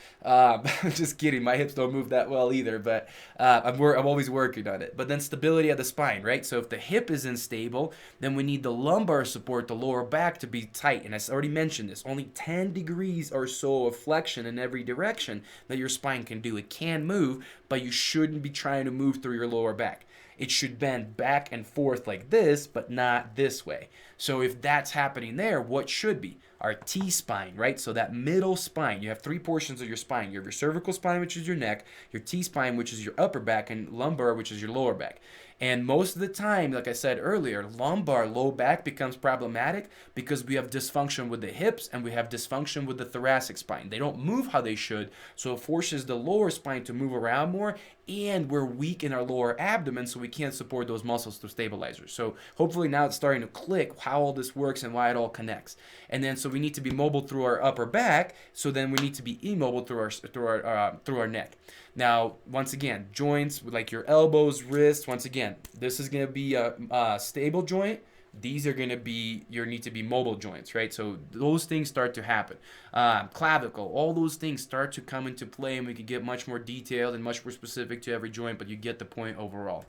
just kidding, my hips don't move that well either, but I'm always working on it. But then stability of the spine, right? So if the hip is unstable, then we need the lumbar support, the lower back, to be tight. And I already mentioned this, only 10 degrees or so of flexion in every direction that your spine can do. It can move, but you shouldn't be trying to move through your lower back. It should bend back and forth like this, but not this way. So if that's happening there, what should be? Our T-spine, right? So that middle spine, you have three portions of your spine. You have your cervical spine, which is your neck, your T-spine, which is your upper back, and lumbar, which is your lower back. And most of the time, like I said earlier, lumbar, low back becomes problematic because we have dysfunction with the hips and we have dysfunction with the thoracic spine. They don't move how they should, so it forces the lower spine to move around more, and we're weak in our lower abdomen, so we can't support those muscles through stabilizers. So hopefully now it's starting to click how all this works and why it all connects. And then so we need to be mobile through our upper back, so then we need to be immobile through our neck. Now, once again, joints like your elbows, wrists, once again, this is going to be a stable joint. These are going to be need to be mobile joints, right? So those things start to happen. Clavicle, all those things start to come into play, and we can get much more detailed and much more specific to every joint, but you get the point overall.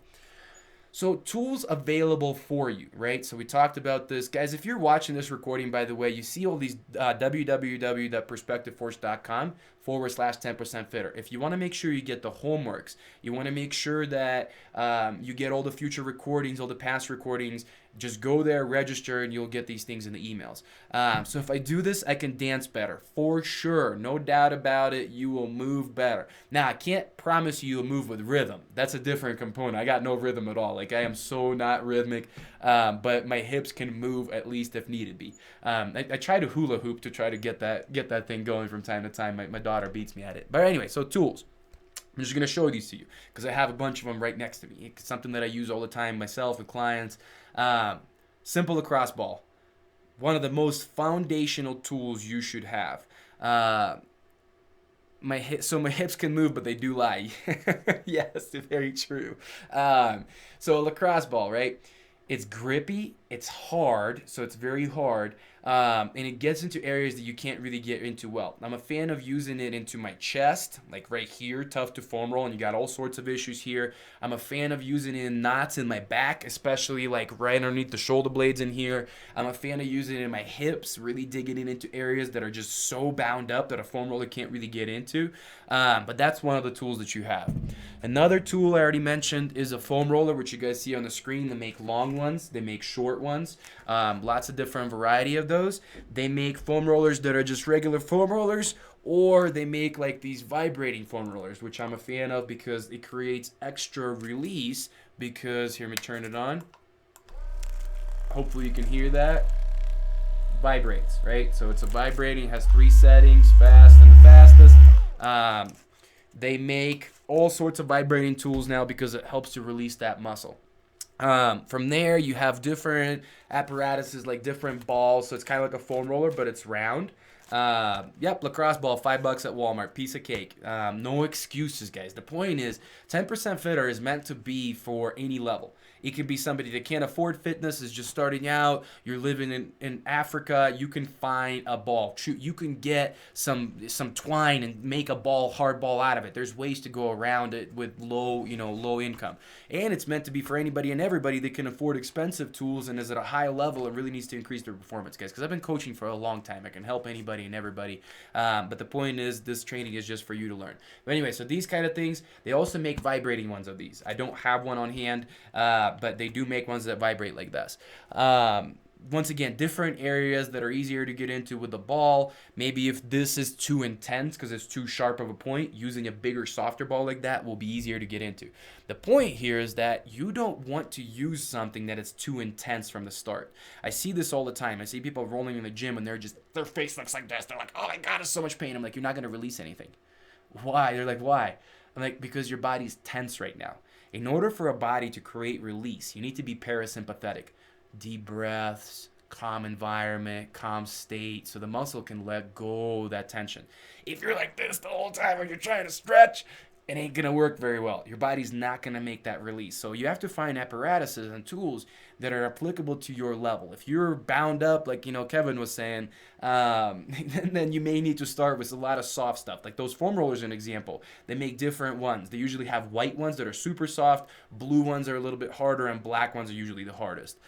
So tools available for you, right? So we talked about this. Guys, if you're watching this recording, by the way, you see all these www.perspectiveforce.com/10% fitter. If you want to make sure you get the homeworks, you want to make sure that you get all the future recordings, all the past recordings, just go there, register, and you'll get these things in the emails. So if I do this, I can dance better. For sure. No doubt about it. You will move better. Now, I can't promise you'll move with rhythm. That's a different component. I got no rhythm at all. Like, I am so not rhythmic, but my hips can move at least if needed be. I try to hula hoop to try to get that thing going from time to time. My daughter beats me at it. But anyway, so tools. I'm just going to show these to you because I have a bunch of them right next to me. It's something that I use all the time myself with clients. Simple lacrosse ball. One of the most foundational tools you should have. My hips can move, but they do lie. Yes, very true. So a lacrosse ball, right? It's grippy, it's hard, so it's very hard, and it gets into areas that you can't really get into well. I'm a fan of using it into my chest, like right here, tough to foam roll, and you got all sorts of issues here. I'm a fan of using it in knots in my back, especially like right underneath the shoulder blades in here. I'm a fan of using it in my hips, really digging it into areas that are just so bound up that a foam roller can't really get into. But that's one of the tools that you have. Another tool I already mentioned is a foam roller, which you guys see on the screen. They make long ones, they make short ones, lots of different variety of those. They make foam rollers that are just regular foam rollers, or they make like these vibrating foam rollers, which I'm a fan of because it creates extra release. Because here, let me turn it on. Hopefully you can hear that. Vibrates, right? So it's a vibrating, has 3 settings, fast and the fastest. They make all sorts of vibrating tools now because it helps to release that muscle. From there, you have different apparatuses, like different balls. So it's kind of like a foam roller, but it's round. Yep, lacrosse ball, $5 at Walmart, piece of cake. No excuses, guys. The point is, 10% fitter is meant to be for any level. It could be somebody that can't afford fitness, is just starting out. You're living in Africa. You can find a ball. You can get some twine and make a hard ball out of it. There's ways to go around it with low income. And it's meant to be for anybody and everybody that can afford expensive tools and is at a high level and really needs to increase their performance, guys. Because I've been coaching for a long time. I can help anybody and everybody. But the point is, this training is just for you to learn. But anyway, so these kind of things, they also make vibrating ones of these. I don't have one on hand, but they do make ones that vibrate like this. once again, different areas that are easier to get into with the ball. Maybe if this is too intense because it's too sharp of a point, using a bigger, softer ball like that will be easier to get into. The point here is that you don't want to use something that is too intense from the start. I see this all the time. I see people rolling in the gym and their face looks like this. They're like, oh my God, it's so much pain. I'm like, you're not going to release anything. Why? They're like, why? I'm like, because your body's tense right now. In order for a body to create release, you need to be parasympathetic. Deep breaths, calm environment, calm state, so the muscle can let go of that tension. If you're like this the whole time when you're trying to stretch, it ain't gonna work very well. Your body's not gonna make that release. So you have to find apparatuses and tools that are applicable to your level. If you're bound up, like Kevin was saying, then you may need to start with a lot of soft stuff. Like those foam rollers, an example. They make different ones. They usually have white ones that are super soft, blue ones are a little bit harder, and black ones are usually the hardest.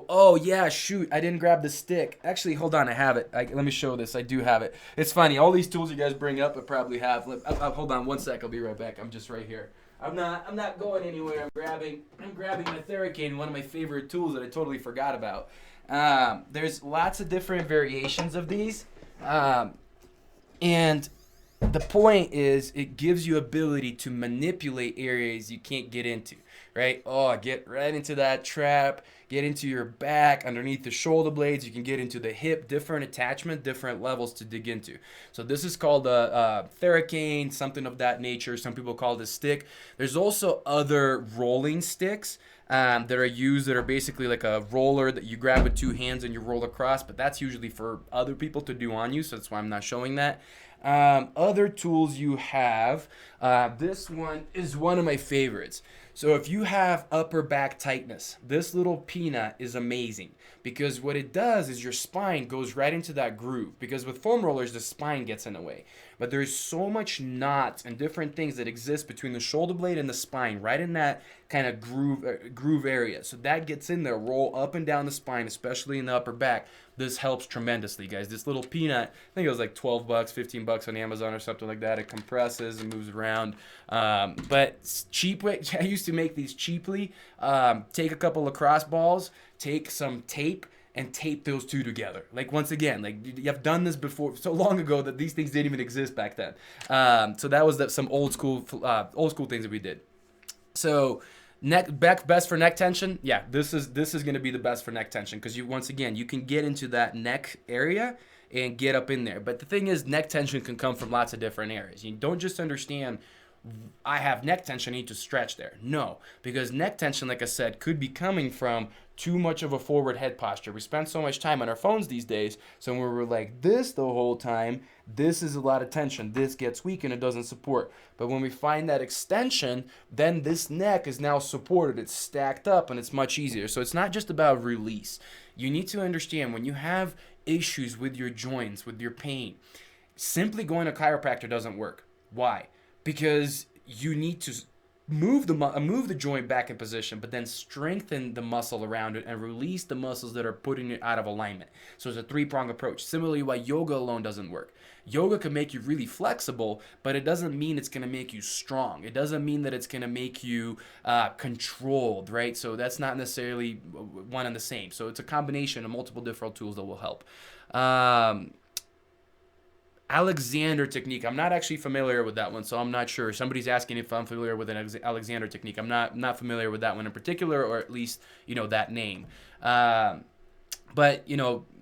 Oh yeah, shoot, I didn't grab the stick. Actually, hold on, I have it. Let me show this. I do have it. It's funny, all these tools you guys bring up, I probably have. Hold on one sec, I'll be right back. I'm just right here. I'm not going anywhere. I'm grabbing my Theracane, one of my favorite tools that I totally forgot about. There's lots of different variations of these, and the point is it gives you ability to manipulate areas you can't get into, right? Get right into that trap, get into your back, underneath the shoulder blades. You can get into the hip, different attachment, different levels to dig into. So this is called a Theracane, something of that nature. Some people call it a stick. There's also other rolling sticks that are used that are basically like a roller that you grab with two hands and you roll across, but that's usually for other people to do on you, so that's why I'm not showing that. Other tools you have, this one is one of my favorites. So if you have upper back tightness, this little peanut is amazing because what it does is your spine goes right into that groove, because with foam rollers, the spine gets in the way. But there's so much knots and different things that exist between the shoulder blade and the spine, right in that kind of groove area. So that gets in there, roll up and down the spine, especially in the upper back. This helps tremendously, guys. This little peanut, I think it was like $12, $15 on Amazon or something like that. It compresses and moves around. But it's cheap. I used to make these cheaply. Take a couple lacrosse balls, take some tape, and tape those two together. Like, once again, like, you have done this before so long ago that these things didn't even exist back then. So that was some old school things that we did. So back best for neck tension. Yeah, this is going to be the best for neck tension, because once again you can get into that neck area and get up in there. But the thing is, neck tension can come from lots of different areas. You don't just understand, I have neck tension, I need to stretch there. No, because neck tension, like I said, could be coming from too much of a forward head posture. We spend so much time on our phones these days, so when we're like this the whole time, this is a lot of tension. This gets weak and it doesn't support. But when we find that extension, then this neck is now supported. It's stacked up and it's much easier. So it's not just about release. You need to understand, when you have issues with your joints, with your pain, simply going to a chiropractor doesn't work. Why? Because you need to move the joint back in position, but then strengthen the muscle around it and release the muscles that are putting it out of alignment. So it's a three-pronged approach. Similarly, why yoga alone doesn't work. Yoga can make you really flexible, but it doesn't mean it's going to make you strong. It doesn't mean that it's going to make you controlled, right? So that's not necessarily one and the same. So it's a combination of multiple different tools that will help. Alexander technique. I'm not actually familiar with that one, so I'm not sure. Somebody's asking if I'm familiar with an Alexander technique. I'm not familiar with that one in particular, or at least, that name. But,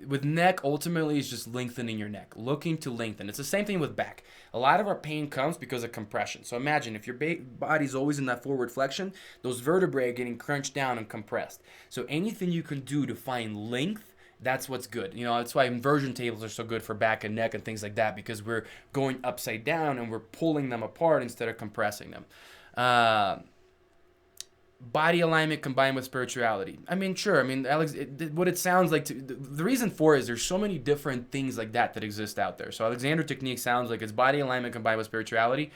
with neck, ultimately, it's just lengthening your neck, looking to lengthen. It's the same thing with back. A lot of our pain comes because of compression. So imagine if your body's always in that forward flexion, those vertebrae are getting crunched down and compressed. So anything you can do to find length, that's what's good. That's why inversion tables are so good for back and neck and things like that, because we're going upside down and we're pulling them apart instead of compressing them. Body alignment combined with spirituality. Sure. Alex, what it sounds like, the reason for it is there's so many different things like that exist out there. So Alexander technique sounds like it's body alignment combined with spirituality.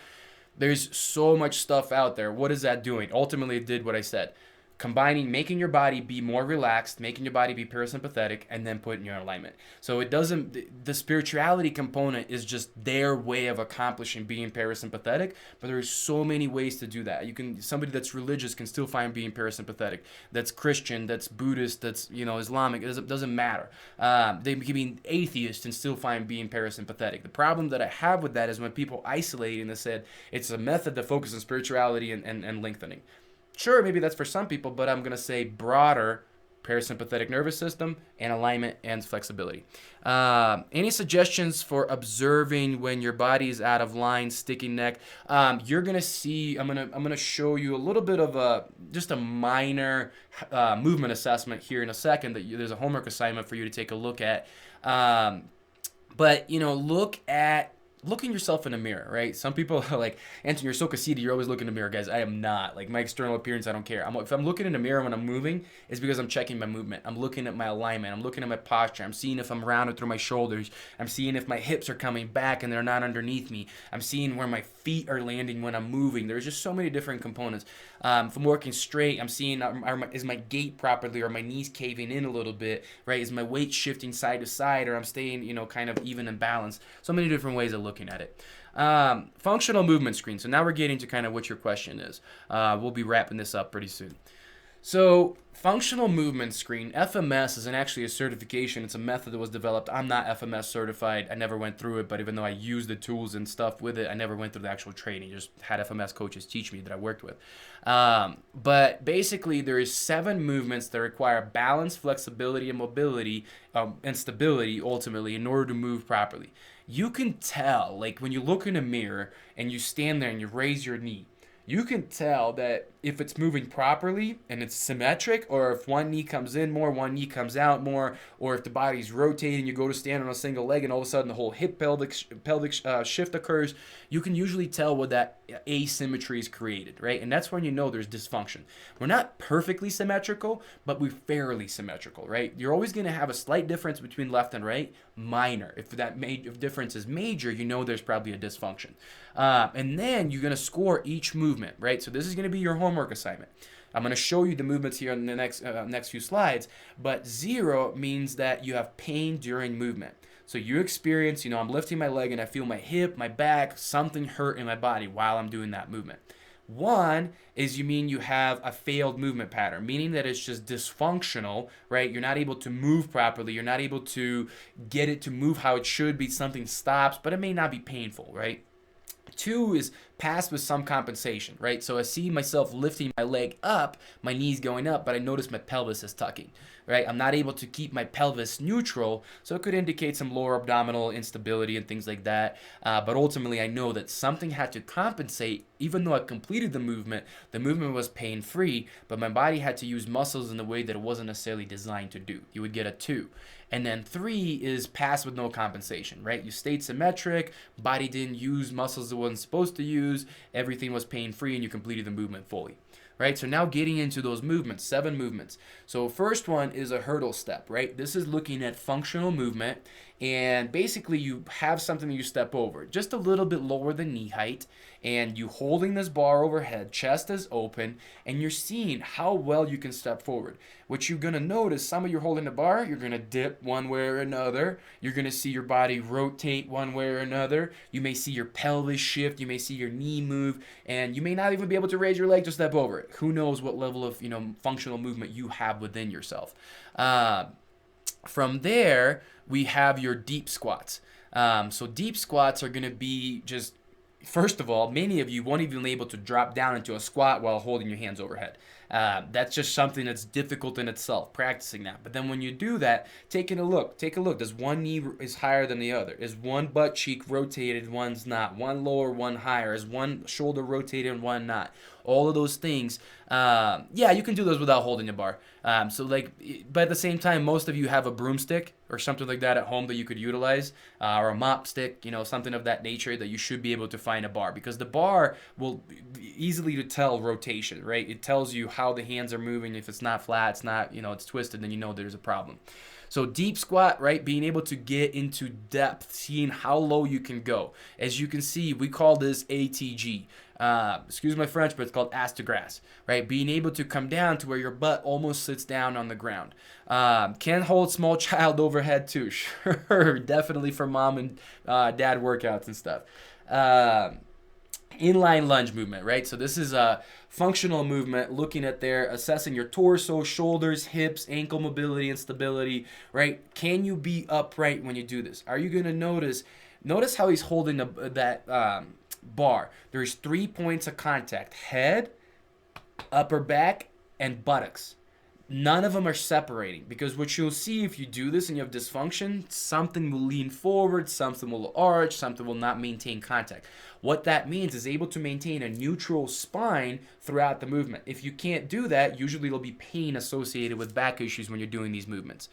There's so much stuff out there. What is that doing? Ultimately, it did what I said. combining, making your body be more relaxed, making your body be parasympathetic, and then putting you in alignment. So it doesn't, the spirituality component is just their way of accomplishing being parasympathetic, but there's so many ways to do that. You can, somebody that's religious can still find being parasympathetic. That's Christian, that's Buddhist, that's, Islamic, it doesn't matter. They can be atheist and still find being parasympathetic. The problem that I have with that is when people isolate and they said it's a method that focuses on spirituality and lengthening. Sure, maybe that's for some people, but I'm going to say broader parasympathetic nervous system and alignment and flexibility. Any suggestions for observing when your body is out of line, sticky neck? You're going to see, I'm going to show you a little bit of just a minor movement assessment here in a second. There's a homework assignment for you to take a look at. But, looking yourself in a mirror, right? Some people are like, Anton, you're so conceited, you're always looking in the mirror. Guys, I am not. Like, my external appearance, I don't care. If I'm looking in the mirror when I'm moving, it's because I'm checking my movement. I'm looking at my alignment. I'm looking at my posture. I'm seeing if I'm rounded through my shoulders. I'm seeing if my hips are coming back and they're not underneath me. I'm seeing where my feet are landing when I'm moving. There's just so many different components. If I'm working straight, I'm seeing, is my gait properly? Are my knees caving in a little bit, right? Is my weight shifting side to side, or I'm staying, kind of even and balanced? So many different ways of looking at it. Functional movement screen. So now we're getting to kind of what your question is. We'll be wrapping this up pretty soon. So functional movement screen, FMS, isn't actually a certification. It's a method that was developed. I'm not FMS certified. I never went through it, but even though I used the tools and stuff with it, I never went through the actual training. Just had FMS coaches teach me that I worked with. But basically, there is 7 movements that require balance, flexibility, and mobility, and stability, ultimately, in order to move properly. You can tell, like when you look in a mirror and you stand there and you raise your knee, you can tell that if it's moving properly and it's symmetric, or if one knee comes in more, one knee comes out more, or if the body's rotating, you go to stand on a single leg and all of a sudden the whole hip pelvic shift occurs, you can usually tell what that asymmetry is created, right? And that's when you know there's dysfunction. We're not perfectly symmetrical, but we're fairly symmetrical, right? You're always going to have a slight difference between left and right, minor. If that if difference is major, you know there's probably a dysfunction. And then you're going to score each movement, right? So this is going to be your homework assignment. I'm going to show you the movements here in the next few slides, but 0 means that you have pain during movement. So you experience, I'm lifting my leg and I feel my hip, my back, something hurt in my body while I'm doing that movement. 1 is you have a failed movement pattern, meaning that it's just dysfunctional, right? You're not able to move properly. You're not able to get it to move how it should be. Something stops, but it may not be painful, right? 2 is pass with some compensation, right? So I see myself lifting my leg up, my knees going up, but I notice my pelvis is tucking, right? I'm not able to keep my pelvis neutral, so it could indicate some lower abdominal instability and things like that. But ultimately, I know that something had to compensate. Even though I completed the movement was pain-free, but my body had to use muscles in the way that it wasn't necessarily designed to do. You would get a 2. And then 3 is pass with no compensation, right? You stayed symmetric, body didn't use muscles it wasn't supposed to use, everything was pain-free, and you completed the movement fully. Right, so now getting into those movements, 7 movements. So first one is a hurdle step, right? This is looking at functional movement, and basically you have something that you step over, just a little bit lower than knee height, and you holding this bar overhead, chest is open, and you're seeing how well you can step forward. What you're gonna notice, some of you holding the bar, you're gonna dip one way or another. You're gonna see your body rotate one way or another. You may see your pelvis shift, you may see your knee move, and you may not even be able to raise your leg to step over it. Who knows what level of functional movement you have within yourself. From there, we have your deep squats. So deep squats are gonna be just, first of all, many of you won't even be able to drop down into a squat while holding your hands overhead. That's just something that's difficult in itself, practicing that. But then when you do that, take a look. Does one knee is higher than the other? Is one butt cheek rotated, one's not? One lower, one higher? Is one shoulder rotated and one not? All of those things. Yeah, you can do those without holding the bar. But at the same time, most of you have a broomstick or something like that at home that you could utilize, or a mop stick, something of that nature that you should be able to find a bar, because the bar will easily to tell rotation, right? It tells you how the hands are moving. If it's not flat, it's not, it's twisted, then you know there's a problem. So deep squat, right? Being able to get into depth, seeing how low you can go. As you can see, we call this ATG. Excuse my French, but it's called ass to grass, right? Being able to come down to where your butt almost sits down on the ground. Can hold small child overhead too, sure, definitely for mom and dad workouts and stuff. Inline lunge movement, right? So this is a functional movement looking at there, assessing your torso, shoulders, hips, ankle mobility and stability, right? Can you be upright when you do this? Are you going to notice how he's holding that bar? There's 3 points of contact: head, upper back, and buttocks. None of them are separating, because what you'll see if you do this and you have dysfunction, something will lean forward, something will arch, something will not maintain contact. What that means is able to maintain a neutral spine throughout the movement. If you can't do that, usually there'll be pain associated with back issues when you're doing these movements.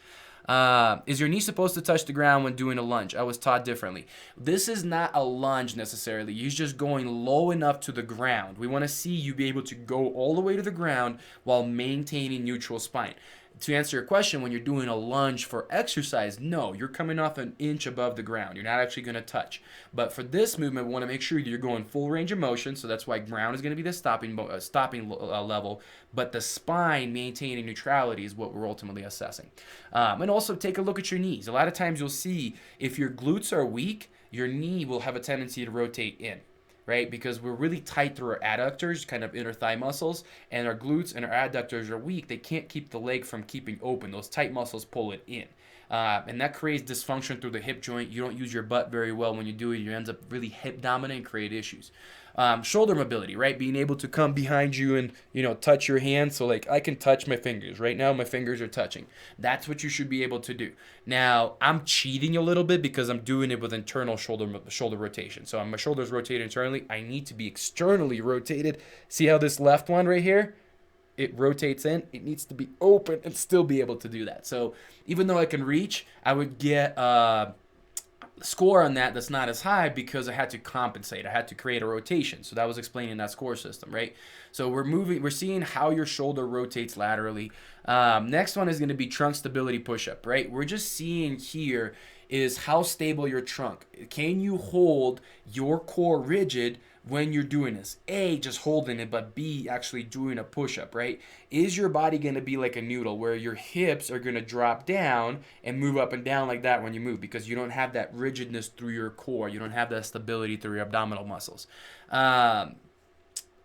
Is your knee supposed to touch the ground when doing a lunge? I was taught differently. This is not a lunge necessarily. You're just going low enough to the ground. We want to see you be able to go all the way to the ground while maintaining neutral spine. To answer your question, when you're doing a lunge for exercise, no, you're coming off an inch above the ground. You're not actually going to touch. But for this movement, we want to make sure that you're going full range of motion. So that's why ground is going to be the stopping level. But the spine maintaining neutrality is what we're ultimately assessing. And also take a look at your knees. A lot of times you'll see if your glutes are weak, your knee will have a tendency to rotate in, right? Because we're really tight through our adductors, kind of inner thigh muscles, and our glutes and our adductors are weak. They can't keep the leg from keeping open. Those tight muscles pull it in. And that creates dysfunction through the hip joint. You don't use your butt very well when you do it. You end up really hip dominant and create issues. Shoulder mobility, right? Being able to come behind you and, touch your hands. So like I can touch my fingers. Right now my fingers are touching. That's what you should be able to do. Now I'm cheating a little bit because I'm doing it with internal shoulder rotation. So my shoulders rotate internally. I need to be externally rotated. See how this left one right here? It rotates in. It needs to be open and still be able to do that. So even though I can reach, I would get score on that's not as high because I had to compensate. I had to create a rotation. So that was explaining that score system, right? So we're seeing how your shoulder rotates laterally. Next one is going to be trunk stability push-up, right? We're just seeing here is how stable your trunk. Can you hold your core rigid when you're doing this? A, just holding it, but B, actually doing a push-up, right? Is your body going to be like a noodle where your hips are going to drop down and move up and down like that when you move, because you don't have that rigidness through your core. You don't have that stability through your abdominal muscles.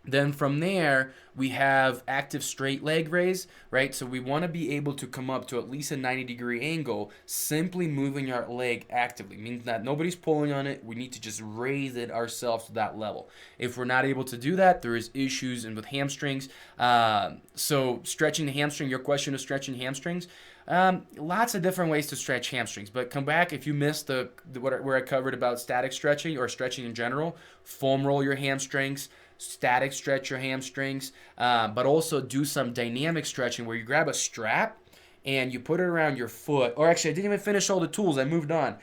Then from there, we have active straight leg raise, right? So we want to be able to come up to at least a 90-degree angle, simply moving our leg actively. Means that nobody's pulling on it. We need to just raise it ourselves to that level. If we're not able to do that, there is issues with hamstrings. So stretching the hamstring, your question is stretching hamstrings. Lots of different ways to stretch hamstrings, but come back if you missed where I covered about static stretching or stretching in general. Foam roll your hamstrings, static stretch your hamstrings, but also do some dynamic stretching where you grab a strap and you put it around your foot. Or actually, I didn't even finish all the tools. I moved on.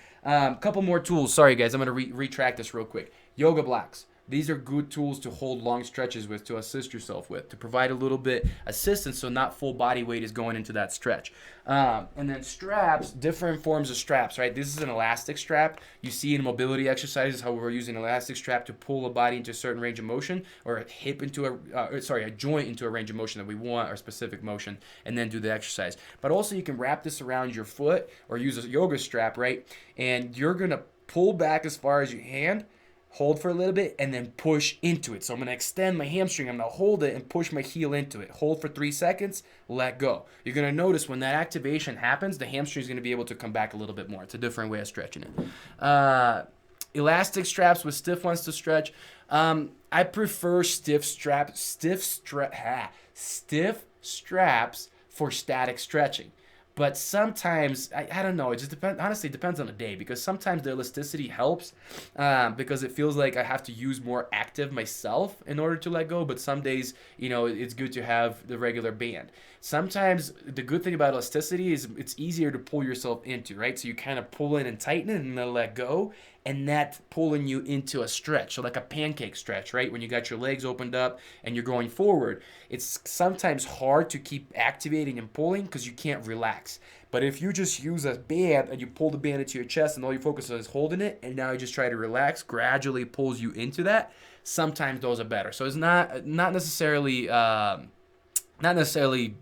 Couple more tools. Sorry, guys. I'm going to retract this real quick. Yoga blocks. These are good tools to hold long stretches with, to assist yourself with, to provide a little bit assistance so not full body weight is going into that stretch. And then straps, different forms of straps, right? This is an elastic strap. You see in mobility exercises how we're using an elastic strap to pull a body into a certain range of motion, or a hip into a joint into a range of motion that we want, or specific motion, and then do the exercise. But also you can wrap this around your foot or use a yoga strap, right? And you're going to pull back as far as you can, hold for a little bit, and then push into it. So I'm going to extend my hamstring. I'm going to hold it and push my heel into it. Hold for 3 seconds, let go. You're going to notice when that activation happens, the hamstring is going to be able to come back a little bit more. It's a different way of stretching it. Elastic straps with stiff ones to stretch. I prefer stiff straps for static stretching. But sometimes, I don't know, it just depends. Honestly, it depends on the day, because sometimes the elasticity helps because it feels like I have to use more active myself in order to let go. But some days, it's good to have the regular band. Sometimes the good thing about elasticity is it's easier to pull yourself into, right? So you kind of pull in and tighten it and then let go. and that pulling you into a stretch, so like a pancake stretch, right? When you got your legs opened up and you're going forward, it's sometimes hard to keep activating and pulling because you can't relax. But if you just use a band and you pull the band into your chest and all you focus on is holding it, and now you just try to relax, gradually pulls you into that, sometimes those are better. So it's not necessarily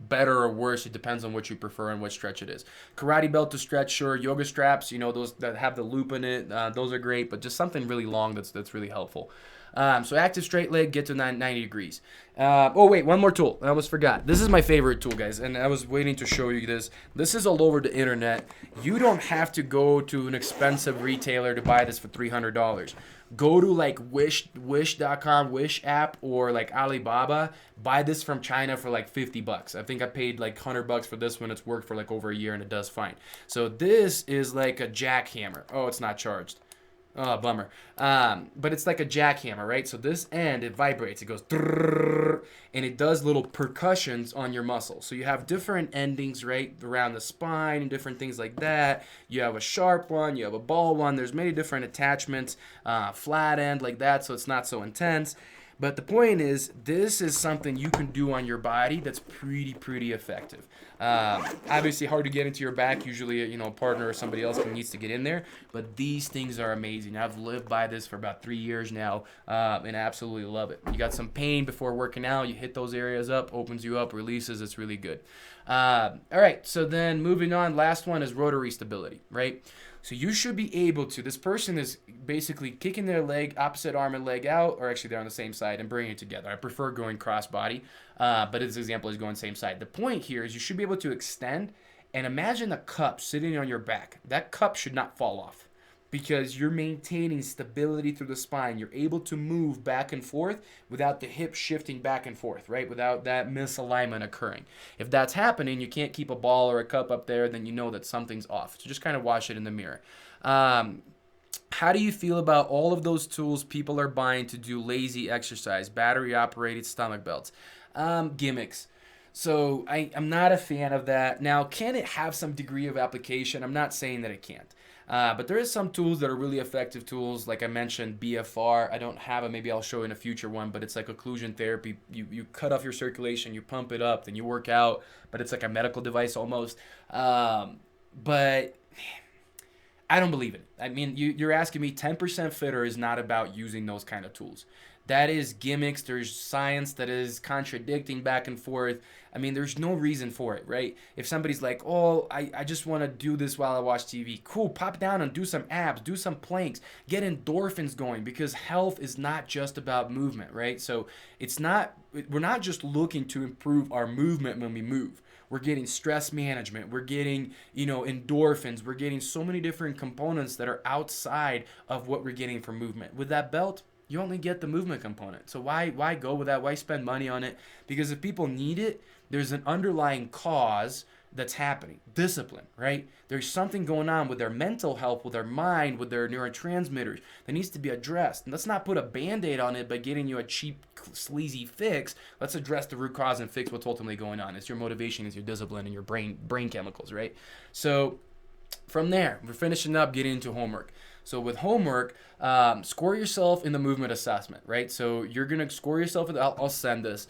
better or worse. It depends on what you prefer and what stretch it is. Karate belt to stretch, sure. Yoga straps, those that have the loop in it, those are great. But just something really long that's really helpful. So active straight leg, get to 90 degrees. Oh, wait, one more tool. I almost forgot. This is my favorite tool, guys, and I was waiting to show you this. This is all over the internet. You don't have to go to an expensive retailer to buy this for $300. Go to like wish.com, Wish app, or like Alibaba. Buy this from China for like $50. I think I paid like $100 for this one. It's worked for like over a year and it does fine. So this is like a jackhammer. Oh, it's not charged. Oh, bummer. But it's like a jackhammer, right? So this end, it vibrates. It goes, and it does little percussions on your muscle. So you have different endings, right, around the spine and different things like that. You have a sharp one. You have a ball one. There's many different attachments, flat end like that, so it's not so intense. But the point is, this is something you can do on your body that's pretty effective. Obviously, hard to get into your back. Usually, a partner or somebody else needs to get in there. But these things are amazing. I've lived by this for about 3 years now, and I absolutely love it. You got some pain before working out. You hit those areas up, opens you up, releases. It's really good. All right, so then moving on, last one is rotary stability, right? So you should be able to, this person is basically kicking their leg, opposite arm and leg out, or actually they're on the same side, and bringing it together. I prefer going cross body, but this example is going same side. The point here is you should be able to extend and imagine a cup sitting on your back. That cup should not fall off because you're maintaining stability through the spine. You're able to move back and forth without the hip shifting back and forth, right? Without that misalignment occurring. If that's happening, you can't keep a ball or a cup up there, then you know that something's off. So just kind of watch it in the mirror. How do you feel about all of those tools people are buying to do lazy exercise, battery-operated stomach belts? Gimmicks. So I'm not a fan of that. Now, can it have some degree of application? I'm not saying that it can't. But there is some tools that are really effective tools. Like I mentioned, BFR. I don't have it. Maybe I'll show you in a future one. But it's like occlusion therapy. You cut off your circulation. You pump it up. Then you work out. But it's like a medical device almost. But I don't believe it. I mean, you're asking me 10% fitter is not about using those kind of tools. That is gimmicks. There's science that is contradicting back and forth. I mean, there's no reason for it, right? If somebody's like, oh, I just want to do this while I watch TV. Cool, pop down and do some abs, do some planks, get endorphins going, because health is not just about movement, right? So we're not just looking to improve our movement when we move. We're getting stress management. We're getting, endorphins. We're getting so many different components that are outside of what we're getting from movement. With that belt, you only get the movement component. So why go with that? Why spend money on it? Because if people need it, there's an underlying cause that's happening. Discipline, right? There's something going on with their mental health, with their mind, with their neurotransmitters that needs to be addressed. And let's not put a Band-Aid on it by getting you a cheap, sleazy fix. Let's address the root cause and fix what's ultimately going on. It's your motivation, it's your discipline, and your brain chemicals, right? So from there, we're finishing up, getting into homework. So with homework, score yourself in the movement assessment, right? So you're going to score yourself, I'll send this.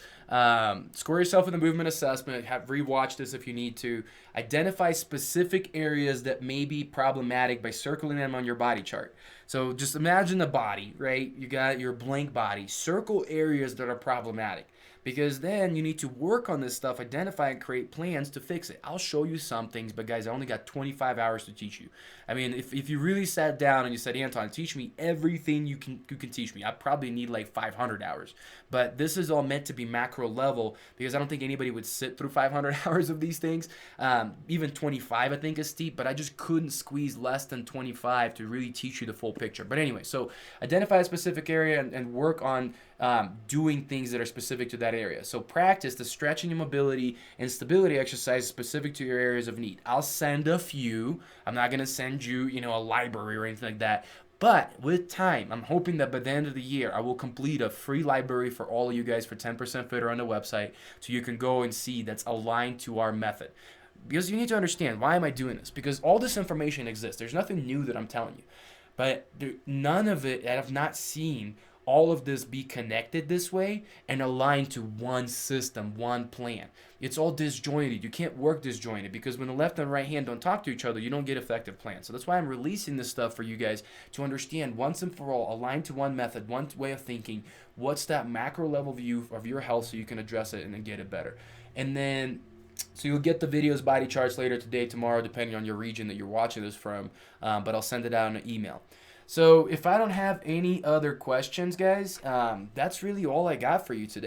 Score yourself in the movement assessment, rewatch this if you need to. Identify specific areas that may be problematic by circling them on your body chart. So just imagine the body, right? You got your blank body. Circle areas that are problematic. Because then you need to work on this stuff, identify and create plans to fix it. I'll show you some things, but guys, I only got 25 hours to teach you. I mean, if you really sat down and you said, Anton, teach me everything you can teach me, I probably need like 500 hours. But this is all meant to be macro level because I don't think anybody would sit through 500 hours of these things. Even 25 I think is steep, but I just couldn't squeeze less than 25 to really teach you the full picture. But anyway, so identify a specific area and work on doing things that are specific to that area. So practice the stretching and mobility and stability exercises specific to your areas of need. I'll send a few. I'm not going to send you, a library or anything like that. But with time, I'm hoping that by the end of the year, I will complete a free library for all of you guys for 10% fitter on the website so you can go and see that's aligned to our method. Because you need to understand, why am I doing this? Because all this information exists. There's nothing new that I'm telling you. But none of it, I have not seen all of this be connected this way and aligned to one system, one plan. It's all disjointed. You can't work disjointed because when the left and right hand don't talk to each other, you don't get effective plans. So that's why I'm releasing this stuff for you guys to understand once and for all, aligned to one method, one way of thinking. What's that macro level view of your health so you can address it and then get it better. And then so you'll get the videos, body charts later today, tomorrow, depending on your region that you're watching this from. But I'll send it out in an email. So if I don't have any other questions, guys, that's really all I got for you today.